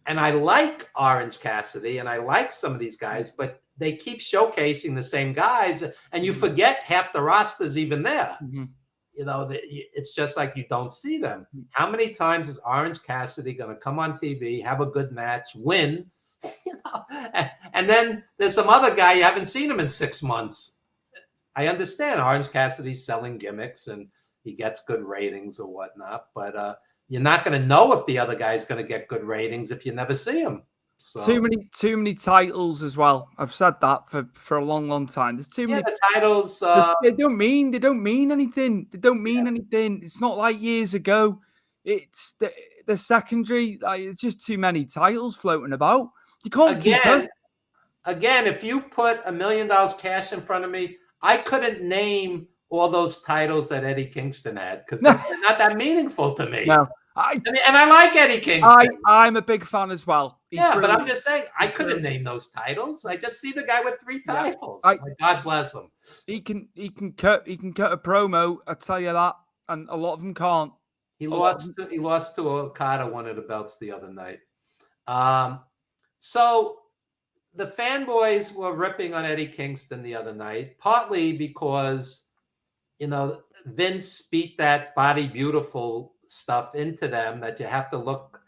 and I like Orange Cassidy and I like some of these guys, but they keep showcasing the same guys and you forget half the roster's even there. It's just like you don't see them. How many times is Orange Cassidy going to come on TV, have a good match, win, and then there's some other guy you haven't seen him in 6 months. I understand Orange Cassidy's selling gimmicks and he gets good ratings or whatnot, but you're not going to know if the other guy's going to get good ratings if you never see him. So, too many titles as well. I've said that for a long time. There's too many. The titles. They don't mean anything. They don't mean anything. It's not like years ago. It's the secondary. It's just too many titles floating about. You can't keep them. Again, if you put $1 million cash in front of me, I couldn't name all those titles that Eddie Kingston had because they're not that meaningful to me. No. And I like Eddie Kingston. I'm a big fan as well. But I'm just saying, I couldn't name those titles. I just see the guy with 3 titles. God bless him. He can cut a promo. I tell you that, and a lot of them can't. He lost to Okada one of the belts the other night. So the fanboys were ripping on Eddie Kingston the other night, partly because Vince beat that body beautiful stuff into them that you have to look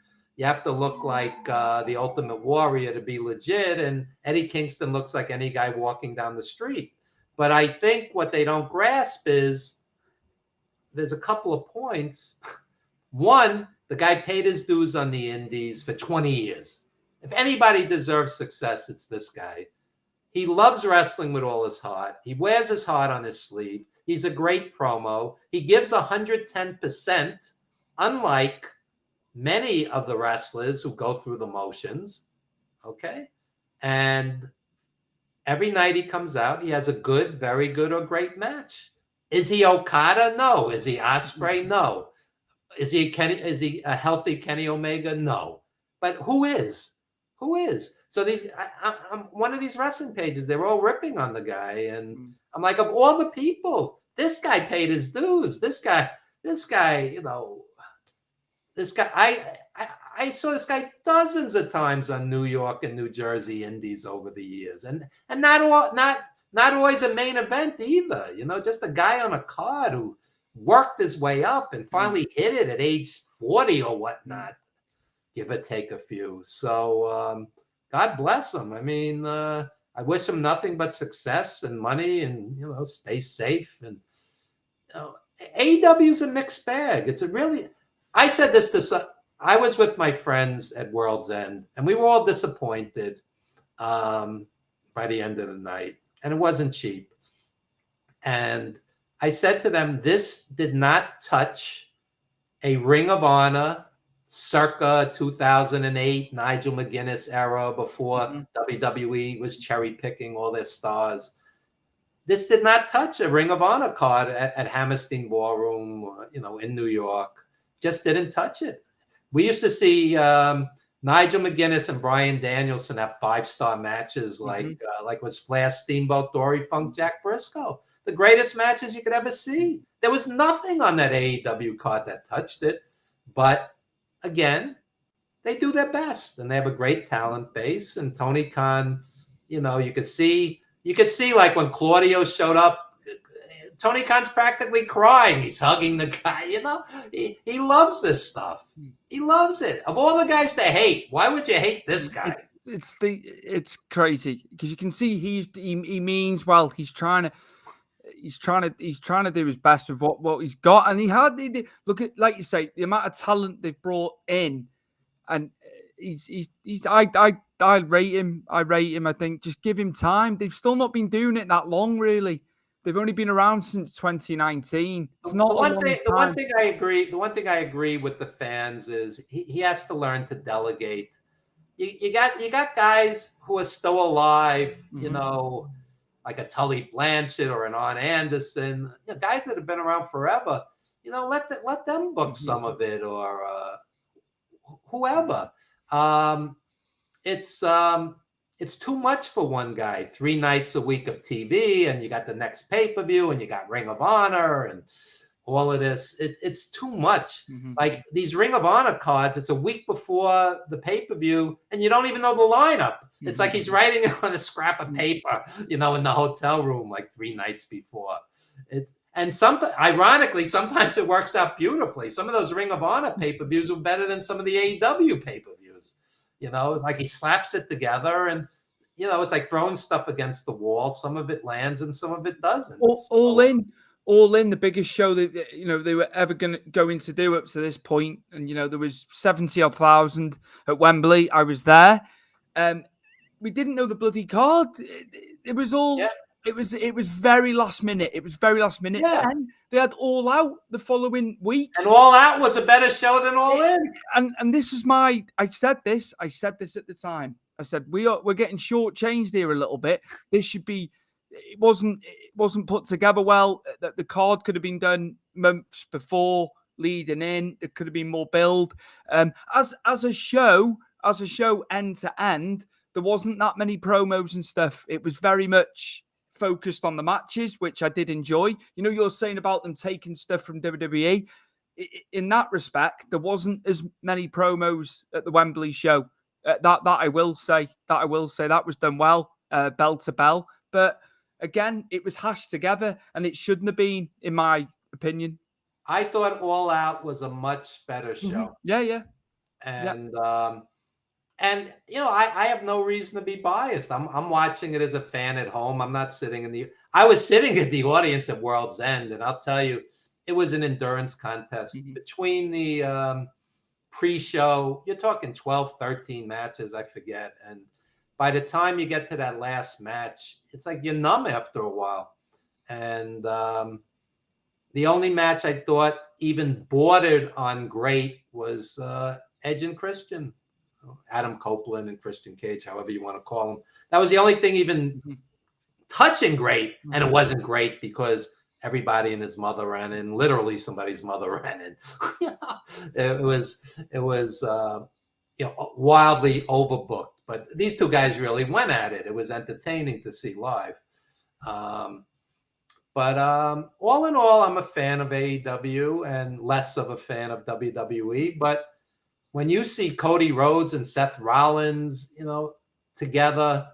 like the Ultimate Warrior to be legit, and Eddie Kingston looks like any guy walking down the street. But I think what they don't grasp is there's a couple of points. One, the guy paid his dues on the indies for 20 years. If anybody deserves success, it's this guy. He loves wrestling with all his heart. He wears his heart on his sleeve. He's a great promo. He gives 110%, unlike many of the wrestlers who go through the motions. Okay. And every night he comes out, he has a good, very good, or great match. Is he Okada? No. Is he Ospreay? No. Is he a healthy Kenny Omega? No. But who is? Who is? So I'm one of these wrestling pages, they're all ripping on the guy. And I'm like, of all the people, this guy paid his dues. This guy, I saw this guy dozens of times on New York and New Jersey indies over the years. And not always a main event either, just a guy on a card who worked his way up and finally hit it at age 40 or whatnot. give or take a few. So God bless them. I mean, I wish them nothing but success and money, and stay safe. And AEW is a mixed bag. It's a really. I said this to. I was with my friends at World's End, and we were all disappointed by the end of the night, and it wasn't cheap. And I said to them, this did not touch a Ring of Honor circa 2008 Nigel McGuinness era, before WWE was cherry picking all their stars. This did not touch a Ring of Honor card at Hammerstein Ballroom, in New York. Just didn't touch it. We used to see Nigel McGuinness and Bryan Danielson have 5-star matches, like was Flash, Steamboat, Dory Funk, Jack Briscoe. The greatest matches you could ever see. There was nothing on that AEW card that touched it. But again, they do their best, and they have a great talent base. And Tony Khan, you could see like when Claudio showed up, Tony Khan's practically crying. He's hugging the guy. He loves this stuff. He loves it. Of all the guys to hate, why would you hate this guy? It's crazy, because you can see he means well. He's trying to do his best with what he's got, and look at, like you say, the amount of talent they've brought in, and I rate him. I think just give him time. They've still not been doing it that long, really. They've only been around since 2019. It's not the one thing I agree with the fans is he has to learn to delegate. You got guys who are still alive, like a Tully Blanchard or an Arn Anderson, guys that have been around forever. Let them book some of it, or whoever. It's too much for one guy. 3 nights a week of TV, and you got the next pay-per-view, and you got Ring of Honor, and all of this. It's too much. Like these Ring of Honor cards, it's a week before the pay-per-view, and you don't even know the lineup. It's like he's writing it on a scrap of paper, in the hotel room, like 3 nights before. Ironically, sometimes it works out beautifully. Some of those Ring of Honor pay-per-views are better than some of the AEW pay-per-views. Like he slaps it together, and it's like throwing stuff against the wall. Some of it lands and some of it doesn't. All in, the biggest show that they were ever going to do up to this point, and there was 70,000 at Wembley. I was there. We didn't know the bloody card. It was all. Yeah. It was very last minute. Yeah. And they had All Out the following week. And All Out was a better show than All In. And this was I said this at the time. I said, we're getting shortchanged here a little bit. This should be. It wasn't put together well. That the card could have been done months before, leading in. There could have been more build. As a show end to end, there wasn't that many promos and stuff. It was very much focused on the matches, which I did enjoy. You're saying about them taking stuff from WWE. In that respect, there wasn't as many promos at the Wembley show. That I will say. That was done well, bell to bell. But again, it was hashed together, and it shouldn't have been, in my opinion. I thought All Out was a much better show. Yeah. And I have no reason to be biased. I'm watching it as a fan at home. I'm not sitting I was sitting in the audience at World's End, and I'll tell you, it was an endurance contest between the pre-show. You're talking 12, 13 matches, I forget. And by the time you get to that last match, it's like you're numb after a while. And the only match I thought even bordered on great was Edge and Christian. Adam Copeland and Christian Cage, however you want to call them. That was the only thing even touching great, and it wasn't great because everybody and his mother ran in. Literally, somebody's mother ran in. It was wildly overbooked. But these two guys really went at it. It was entertaining to see live. But all in all, I'm a fan of AEW and less of a fan of WWE. But when you see Cody Rhodes and Seth Rollins, together,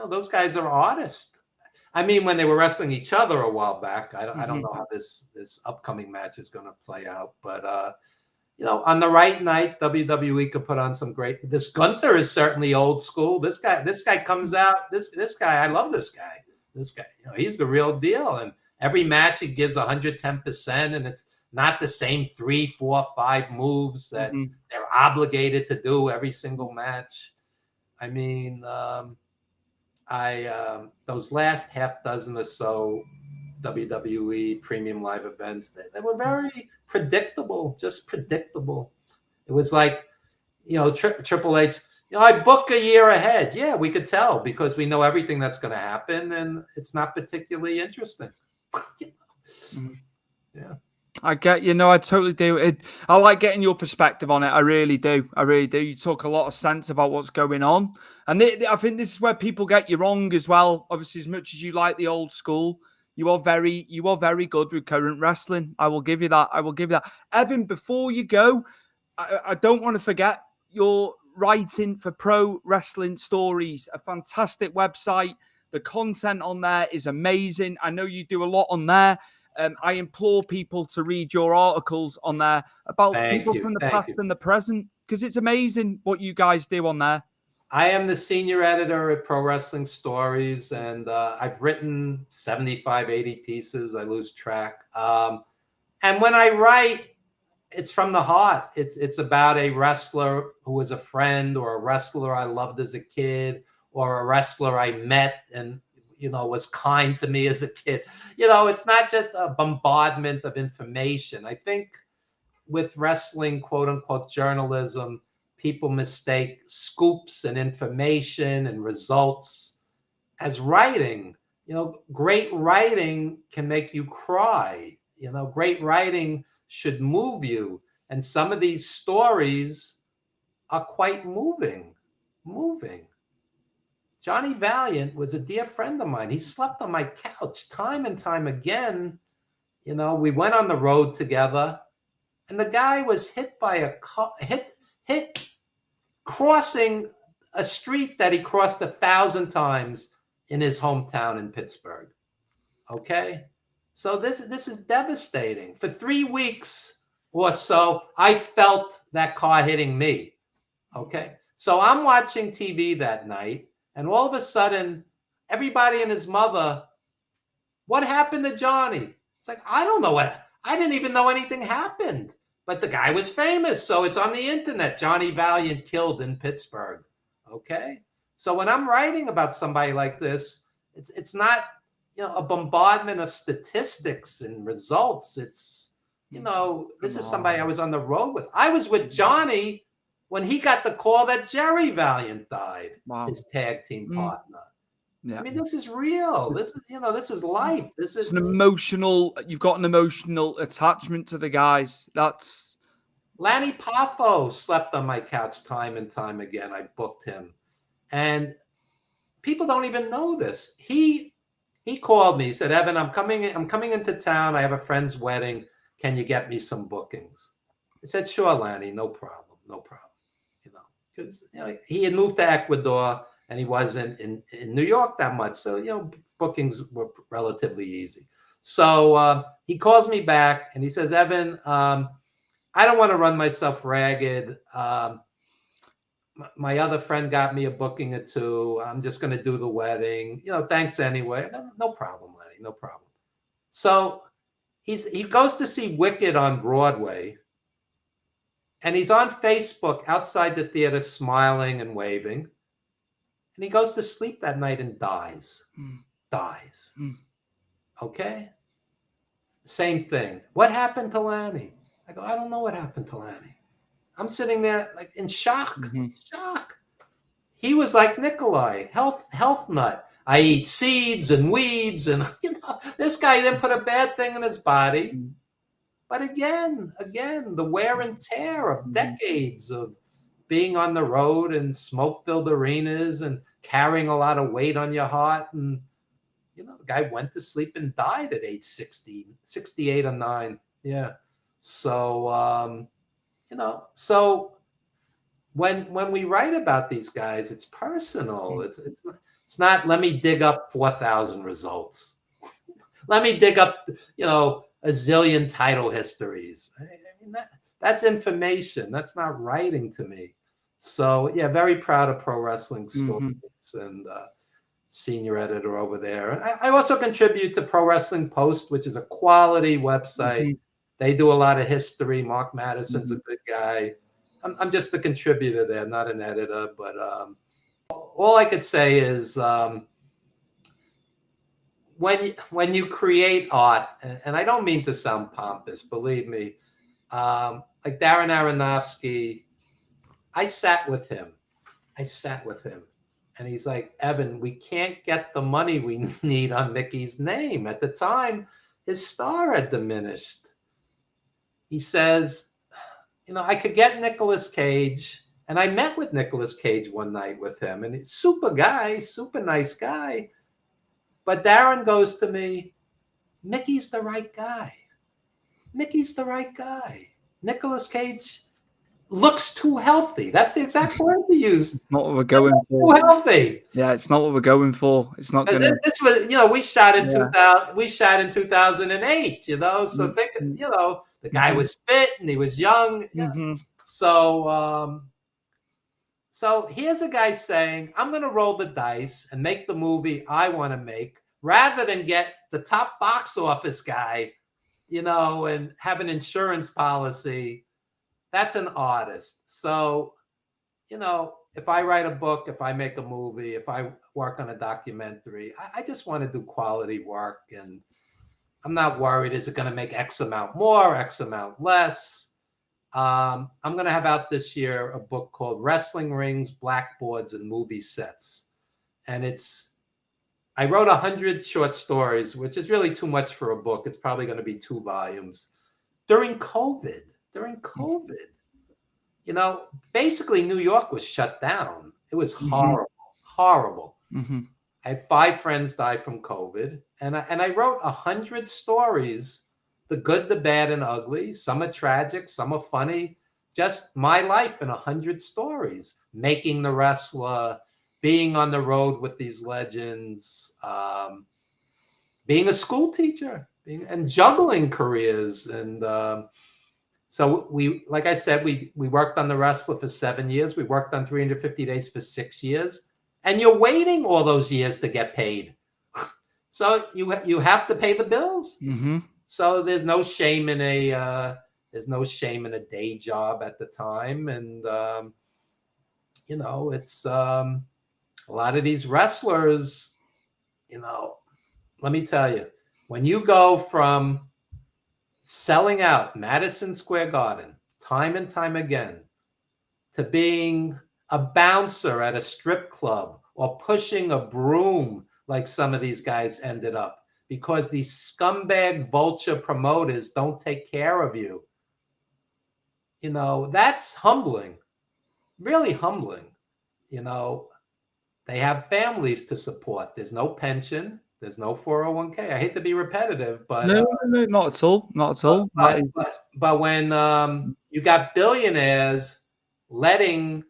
those guys are artists. I mean, when they were wrestling each other a while back, I don't know how this upcoming match is going to play out, but on the right night, WWE could put on some great. This Gunther is certainly old school. This guy comes out. This guy, I love this guy. This guy, he's the real deal. And every match he gives 110%, and it's not the same 3, 4, 5 moves that they're obligated to do every single match. I mean, those last half dozen or so WWE premium live events, they were very predictable, just predictable. It was like, Triple H, I book a year ahead. Yeah, we could tell because we know everything that's going to happen, and it's not particularly interesting. Yeah. I get I totally do. I like getting your perspective on it. I really do. You talk a lot of sense about what's going on. And I think this is where people get you wrong as well. Obviously, as much as you like the old school, you are very good with current wrestling. I will give you that. Evan, before you go, I don't want to forget your writing for Pro Wrestling Stories, a fantastic website. The content on there is amazing. I know you do a lot on there. I implore people to read your articles on there about people from the past and the present, because it's amazing what you guys do on there. I am the senior editor at Pro Wrestling Stories, and I've written 75, 80 pieces. I lose track. And when I write, it's from the heart. It's about a wrestler who was a friend, or a wrestler I loved as a kid, or a wrestler I met and was kind to me as a kid. It's not just a bombardment of information. I think with wrestling, quote unquote, journalism, people mistake scoops and information and results as writing. Great writing can make you cry. Great writing should move you. And some of these stories are quite moving. Johnny Valiant was a dear friend of mine. He slept on my couch time and time again. We went on the road together, and the guy was hit by a car, hit crossing a street that he crossed 1,000 times in his hometown in Pittsburgh. Okay? So this is devastating. For 3 weeks or so, I felt that car hitting me. Okay? So I'm watching TV that night, and all of a sudden, everybody and his mother, what happened to Johnny? It's like, I don't know I didn't even know anything happened. But the guy was famous, so it's on the internet. Johnny Valiant killed in Pittsburgh. Okay? So when I'm writing about somebody like this, it's not, a bombardment of statistics and results. It's, this is somebody I was on the road with. I was with Johnny when he got the call that Jerry Valiant died, his tag team partner. Yeah. I mean, this is real. This is, this is life. It's an emotional, you've got an emotional attachment to the guys. That's Lanny Poffo slept on my couch time and time again. I booked him. And people don't even know this. He called me. He said, Evan, I'm coming into town. I have a friend's wedding. Can you get me some bookings? I said, sure, Lanny, no problem. Because he had moved to Ecuador and he wasn't in New York that much. So, bookings were relatively easy. So he calls me back and he says, Evan, I don't want to run myself ragged. My other friend got me a booking or two. I'm just going to do the wedding. Thanks anyway. No problem, Lenny. No problem. So he goes to see Wicked on Broadway. And he's on Facebook outside the theater smiling and waving. And he goes to sleep that night and dies. Dies. Okay? Same thing. What happened to Lanny? I go, I don't know what happened to Lanny. I'm sitting there like in shock. Shock. He was like Nikolai, health nut. I eat seeds and weeds, and this guy didn't put a bad thing in his body. But again, the wear and tear of decades of being on the road in smoke-filled arenas and carrying a lot of weight on your heart. And, the guy went to sleep and died at age 60, 68 or 9. Yeah. So, so when we write about these guys, it's personal. It's not, let me dig up 4,000 results. Let me dig up, a zillion title histories. I mean, that's information. That's not writing to me. So yeah, very proud of Pro Wrestling Stories and senior editor over there. And I also contribute to Pro Wrestling Post, which is a quality website. They do a lot of history. Mark Madison's a good guy. I'm just a contributor there, not an editor. But all I could say is when you create art, and I don't mean to sound pompous, believe me, like Darren Aronofsky, I sat with him. And he's like, Evan, we can't get the money we need on Mickey's name. At the time, his star had diminished. He says, I could get Nicolas Cage. And I met with Nicolas Cage one night with him. And he's super guy, super nice guy. But Darren goes to me, Mickey's the right guy. Nicolas Cage looks too healthy. That's the exact word he used. Not what we're going for. Too healthy. Yeah, it's not what we're going for. It's not going to. This was, we shot in 2000. We shot in 2008. So think, the guy was fit and he was young. So here's a guy saying, I'm going to roll the dice and make the movie I want to make, rather than get the top box office guy, and have an insurance policy. That's an artist. So, if I write a book, if I make a movie, if I work on a documentary, I just want to do quality work. And I'm not worried, is it going to make X amount more, X amount less? I'm going to have out this year a book called Wrestling Rings, Blackboards, and Movie Sets. And I wrote 100 short stories, which is really too much for a book. It's probably going to be 2 volumes. During COVID, basically New York was shut down. It was horrible. I had 5 friends die from COVID, and I wrote 100 stories, the good, the bad, and ugly. Some are tragic, some are funny. Just my life in 100 stories, making the wrestler, being on the road with these legends, being a school teacher, and juggling careers. And so like I said, we worked on The Wrestler for 7 years. We worked on 350 Days for 6 years. And you're waiting all those years to get paid. So you have to pay the bills. So there's no shame in a day job at the time. And it's a lot of these wrestlers, let me tell you, when you go from selling out Madison Square Garden time and time again to being a bouncer at a strip club or pushing a broom like some of these guys ended up because these scumbag vulture promoters don't take care of you. That's humbling, really humbling. They have families to support. There's no pension. There's no 401k. I hate to be repetitive, but no, not at all. Not at all. But when you got billionaires letting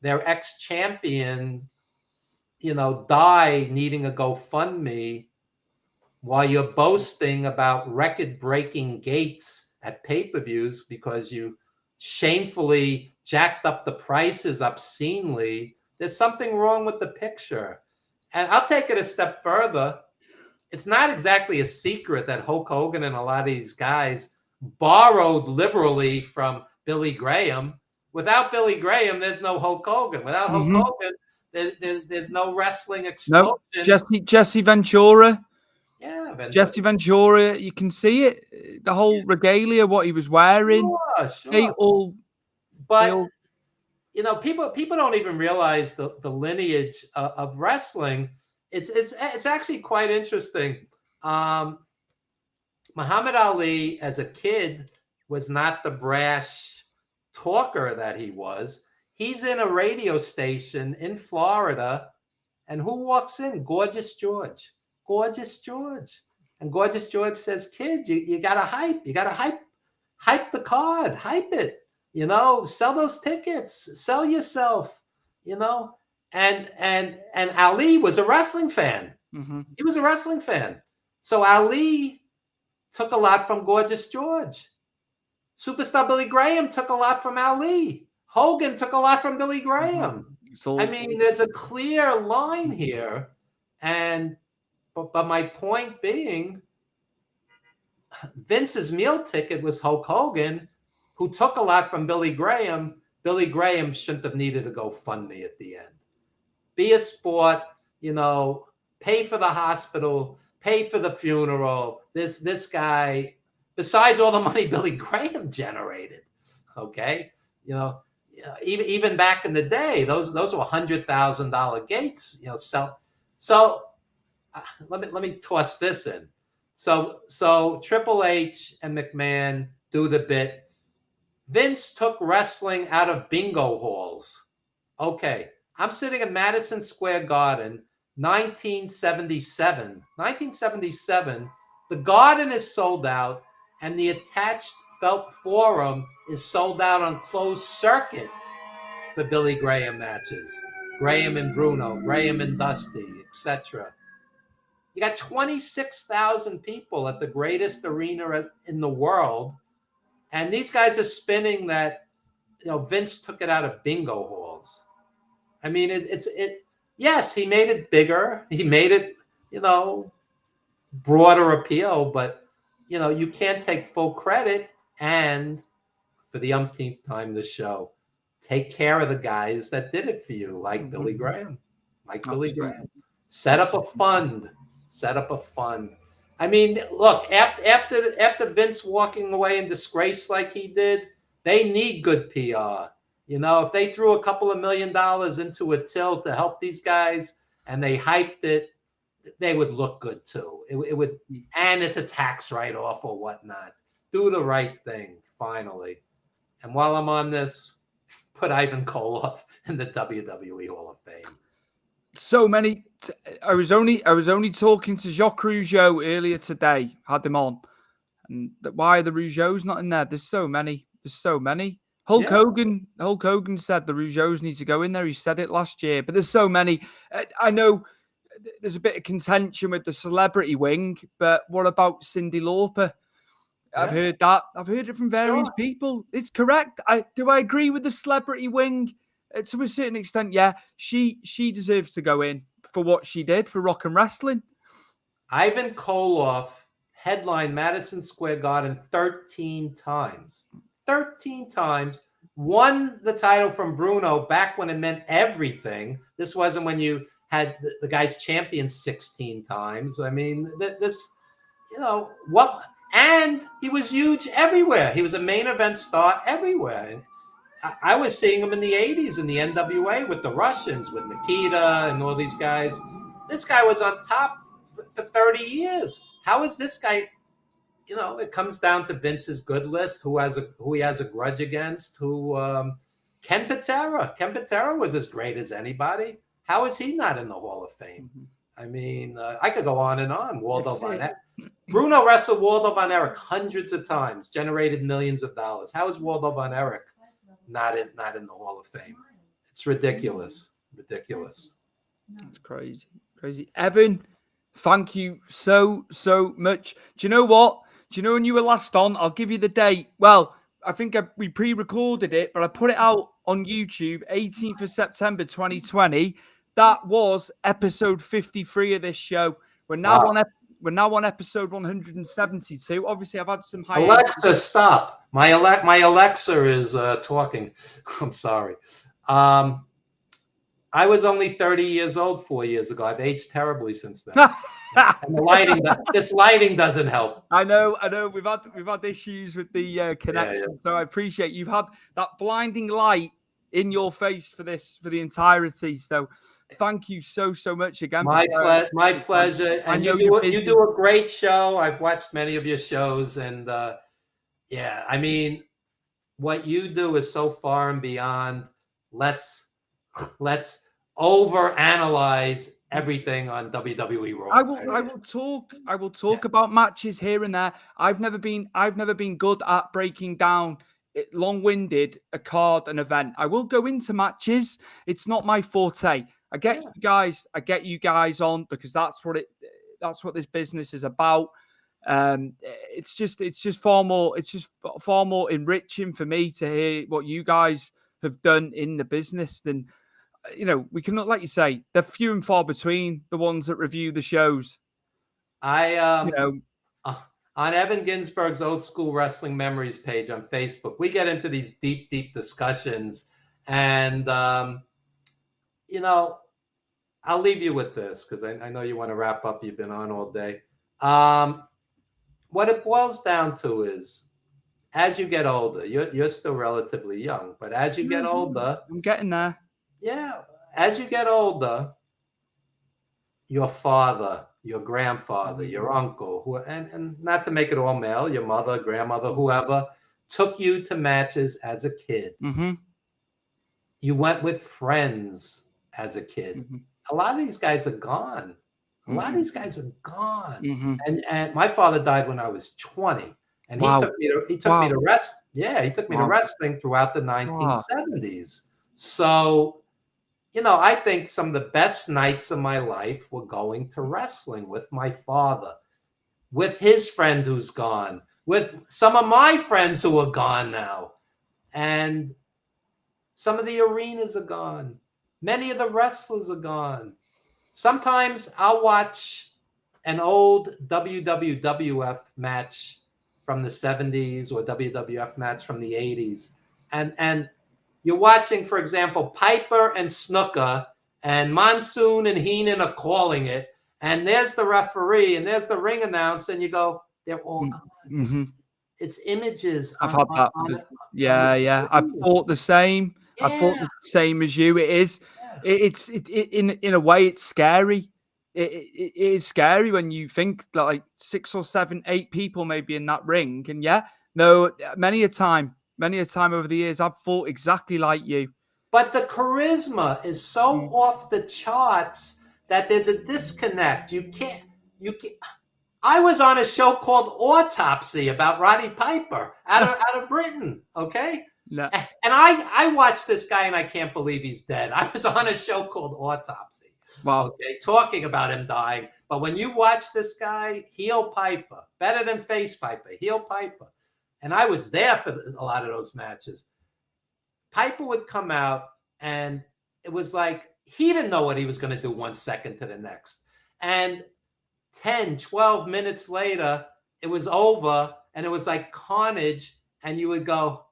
their ex-champions, die needing a GoFundMe while you're boasting about record-breaking gates at pay-per-views because you shamefully jacked up the prices obscenely, there's something wrong with the picture. And I'll take it a step further. It's not exactly a secret that Hulk Hogan and a lot of these guys borrowed liberally from Billy Graham. Without Billy Graham, there's no Hulk Hogan. Without Hulk Hogan, there's no wrestling explosion. No, Jesse Ventura. Yeah, Jesse Ventura. You can see it. The whole regalia, what he was wearing. Sure. People don't even realize the lineage of wrestling. It's actually quite interesting. Muhammad Ali, as a kid, was not the brash talker that he was. He's in a radio station in Florida, and who walks in? Gorgeous George. And Gorgeous George says, "Kid, you gotta hype. You gotta hype the card. Hype it. Sell those tickets. Sell yourself. And Ali was a wrestling fan. He was a wrestling fan. So Ali took a lot from Gorgeous George. Superstar Billy Graham took a lot from Ali. Hogan took a lot from Billy Graham. I mean, there's a clear line here. But my point being, Vince's meal ticket was Hulk Hogan, who took a lot from Billy Graham. Billy Graham shouldn't have needed a GoFundMe at the end. Be a sport, pay for the hospital, pay for the funeral. This guy, besides all the money Billy Graham generated, okay, even back in the day, those were $100,000 gates, So let me toss this in. So Triple H and McMahon do the bit. Vince took wrestling out of bingo halls. Okay, I'm sitting at Madison Square Garden, 1977. 1977, the Garden is sold out, and the attached felt forum is sold out on closed circuit for Billy Graham matches. Graham and Bruno, Graham and Dusty, etc. You got 26,000 people at the greatest arena in the world, and these guys are spinning that. Vince took it out of bingo halls. I mean, yes, he made it bigger. He made it, broader appeal, but, you can't take full credit. And for the umpteenth time this show, take care of the guys that did it for you, like Billy Graham. Billy Graham. Set up a fund. I mean, look, after Vince walking away in disgrace like he did, they need good PR. If they threw a couple of $1 million into a till to help these guys and they hyped it, they would look good too. It would, and it's a tax write-off or whatnot. Do the right thing, finally. And while I'm on this, put Ivan Koloff in the WWE Hall of Fame. So many. I was only talking to Jacques Rougeau earlier today. Had him on, and why are the Rougeaus not in there? There's so many. Hulk Hogan said the Rougeaus need to go in there. He said it last year, but there's so many. I know there's a bit of contention with the celebrity wing, but what about Cyndi Lauper? I've heard that. I've heard it from various people. It's correct. Do I agree with the celebrity wing? To a certain extent, yeah. She deserves to go in for what she did for rock and wrestling. Ivan Koloff headlined Madison Square Garden 13 times. 13 times. Won the title from Bruno back when it meant everything. This wasn't when you had the guy's champion 16 times. I mean, what? And he was huge everywhere. He was a main event star everywhere. I was seeing him in the 80s in the NWA with the Russians, with Nikita and all these guys. This guy was on top for 30 years. How is this guy? It comes down to Vince's good list, who he has a grudge against, Ken Patera. Ken Patera was as great as anybody. How is he not in the Hall of Fame? I mean, I could go on and on. Bruno wrestled Waldo Von Erich hundreds of times, generated millions of dollars. How is Waldo Von Erich not in the Hall of Fame? It's ridiculous. It's crazy. Evan, thank you so much. Do you know what? Do you know when you were last on? I'll give you the date. Well, I think we pre-recorded it, but I put it out on YouTube, 18th of September 2020. That was episode 53 of this show. We're now on episode 172. Obviously, I've had some high. Alexa, stop. My Alexa is talking. I'm sorry. I was only 30 years old 4 years ago. I've aged terribly since then. And this lighting doesn't help. I know. We've had issues with the connection. Yeah. So I appreciate you've had that blinding light in your face for the entirety. So thank you so much again. My pleasure. And you do a great show. I've watched many of your shows, and I mean, what you do is so far and beyond. Let's overanalyze everything on WWE Raw. I will talk about matches here and there. I've never been good at breaking down long-winded a card, an event. I will go into matches. It's not my forte. I get you guys on because that's what this business is about. It's just far more enriching for me to hear what you guys have done in the business than, we cannot, like you say, they're few and far between the ones that review the shows. I You know, on Evan Ginzburg's Old School Wrestling Memories page on Facebook, we get into these deep discussions, and I'll leave you with this because I know you want to wrap up. You've been on all day. What it boils down to is, as you get older, you're still relatively young, but as you get older, I'm getting there. Yeah, as you get older, your father, your grandfather, your uncle, and not to make it all male, your mother, grandmother, whoever, took you to matches as a kid. Mm-hmm. You went with friends as a kid. Mm-hmm. A lot of these guys are gone. A lot of these guys are gone. Mm-hmm. And my father died when I was 20, and Wow. he took me to rest. Yeah, he took me to Wow. wrestling throughout the 1970s. So, I think some of the best nights of my life were going to wrestling with my father, with his friend who's gone, with some of my friends who are gone now. And some of the arenas are gone. Many of the wrestlers are gone. Sometimes I'll watch an old WWF match from the 70s or WWF match from the 80s. And you're watching, for example, Piper and Snuka, and Monsoon and Heenan are calling it. And there's the referee, and there's the ring announcer, and you go, they're all gone. Mm-hmm. It's images. I've had that. I've thought the same. Yeah. I thought the same as you. It is. Yeah. In a way, it's scary. It is scary when you think that like 6 or 7, 8 people may be in that ring, and many a time over the years, I've thought exactly like you. But the charisma is so off the charts that there's a disconnect. You can't. I was on a show called Autopsy about Roddy Piper out of Britain. Okay. No. And I watched this guy and I can't believe he's dead. I was on a show called Autopsy. Wow. Okay, talking about him dying. But when you watch this guy, heel Piper, better than face Piper, heel Piper. And I was there for a lot of those matches. Piper would come out and it was like he didn't know what he was going to do 1 second to the next. And 10, 12 minutes later, it was over and it was like carnage. And you would go,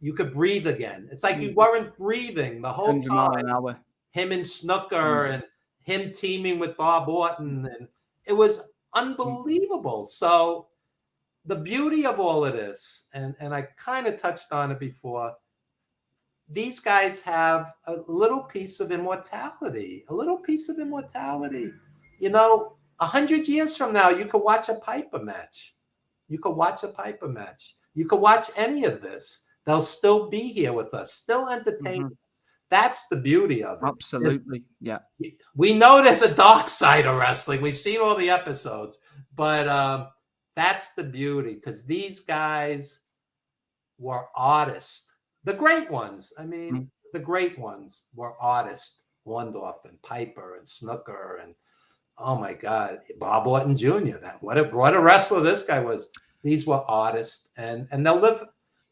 you could breathe again. It's like you weren't breathing the whole time. Him and Snooker and him teaming with Bob Orton. And it was unbelievable. So the beauty of all of this, and I kind of touched on it before, these guys have a little piece of immortality, 100 years from now, you could watch a Piper match. You could watch any of this. They'll still be here with us, still entertaining. That's the beauty of it. Absolutely. Yeah. We know there's a dark side of wrestling. We've seen all the episodes, but that's the beauty because these guys were artists. The great ones. I mean, the great ones were artists. Wondorf and Piper and Snooker and, oh my God, Bob Orton Jr. What a wrestler this guy was. These were artists, and they'll live.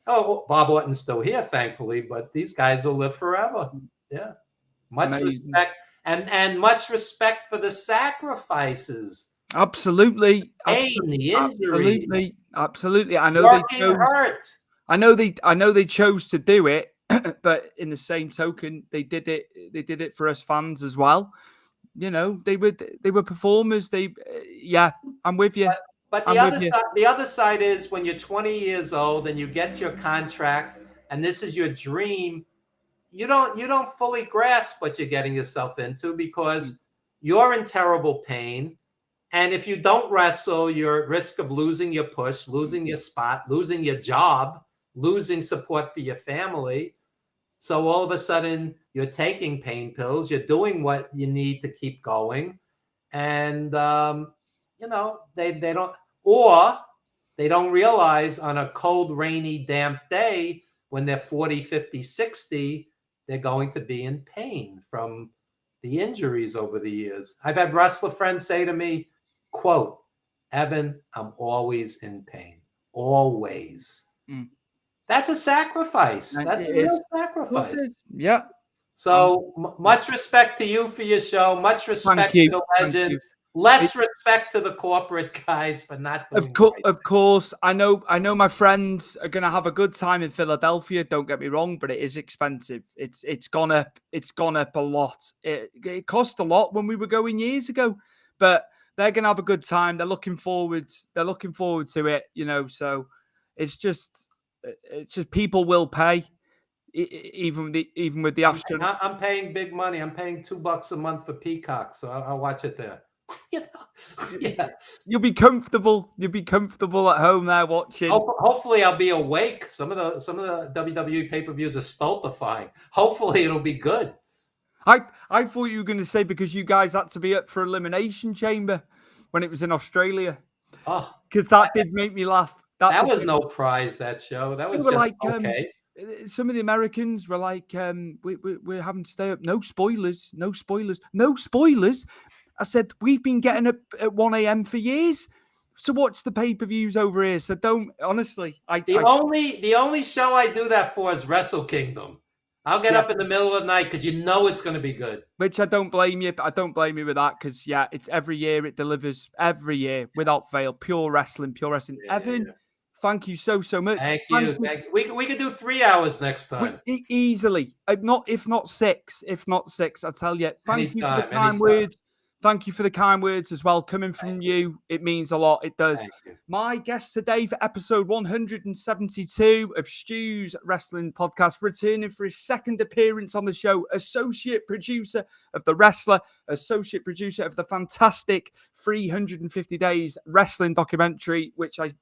Oh, Bob Orton's still here, thankfully, but these guys will live forever. Yeah, much respect, and much respect for the sacrifices. Absolutely, the injury. Absolutely. I know they chose. Hurt. I know they chose to do it, but in the same token, they did it. They did it for us fans as well. They were performers. I'm with you. But the other side is when you're 20 years old and you get your contract and this is your dream, you don't fully grasp what you're getting yourself into because you're in terrible pain. And if you don't wrestle, you're at risk of losing your push, losing your spot, losing your job, losing support for your family. So all of a sudden you're taking pain pills, you're doing what you need to keep going. And, they don't realize on a cold, rainy, damp day when they're 40, 50, 60, they're going to be in pain from the injuries over the years. I've had wrestler friends say to me, quote, Evan, I'm always in pain. Always. Mm. That's a sacrifice. And That's it a real is. What sacrifice. is? Yeah. So Yeah. much respect to you for your show. Much Thank respect to you. the Thank you. legends. Less respect to the corporate guys for not doing the right Of course, I know my friends are gonna have a good time in Philadelphia. Don't get me wrong, but it is expensive. It's gone up a lot. It cost a lot when we were going years ago, but they're gonna have a good time. They're looking forward to it, you know. So it's just people will pay, even with the Astron. I'm paying big money. I'm paying $2 a month for Peacock, so I'll watch it there. Yeah. You'll be comfortable. You'll be comfortable at home there watching. Hopefully, I'll be awake. Some of the WWE pay-per-views are stultifying. Hopefully, it'll be good. I thought you were going to say because you guys had to be up for Elimination Chamber when it was in Australia. Oh, because that did make me laugh. That was no prize. That show. That was just like, okay. Some of the Americans were like, we're having to stay up. No spoilers. No spoilers. No spoilers. I said, we've been getting up at 1 a.m. for years to watch the pay-per-views over here. So don't, honestly. The only show I do that for is Wrestle Kingdom. I'll get up in the middle of the night because you know it's going to be good. Which I don't blame you. I don't blame you with that because, it's every year it delivers. Every year, without fail. Pure wrestling. Evan, thank you so much. Thank you. We could do 3 hours next time. Easily. If not six. I tell you. Thank you for the kind words. Thank you for the kind words as well. Coming from you, it means a lot. It does. My guest today for episode 172 of Stu's Wrestling Podcast, returning for his second appearance on the show, associate producer of The Wrestler, associate producer of the fantastic 350 Days Wrestling documentary, which I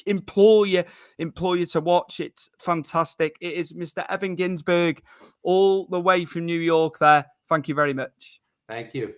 implore you to watch. It's fantastic. It is Mr. Evan Ginzburg, all the way from New York there. Thank you very much. Thank you.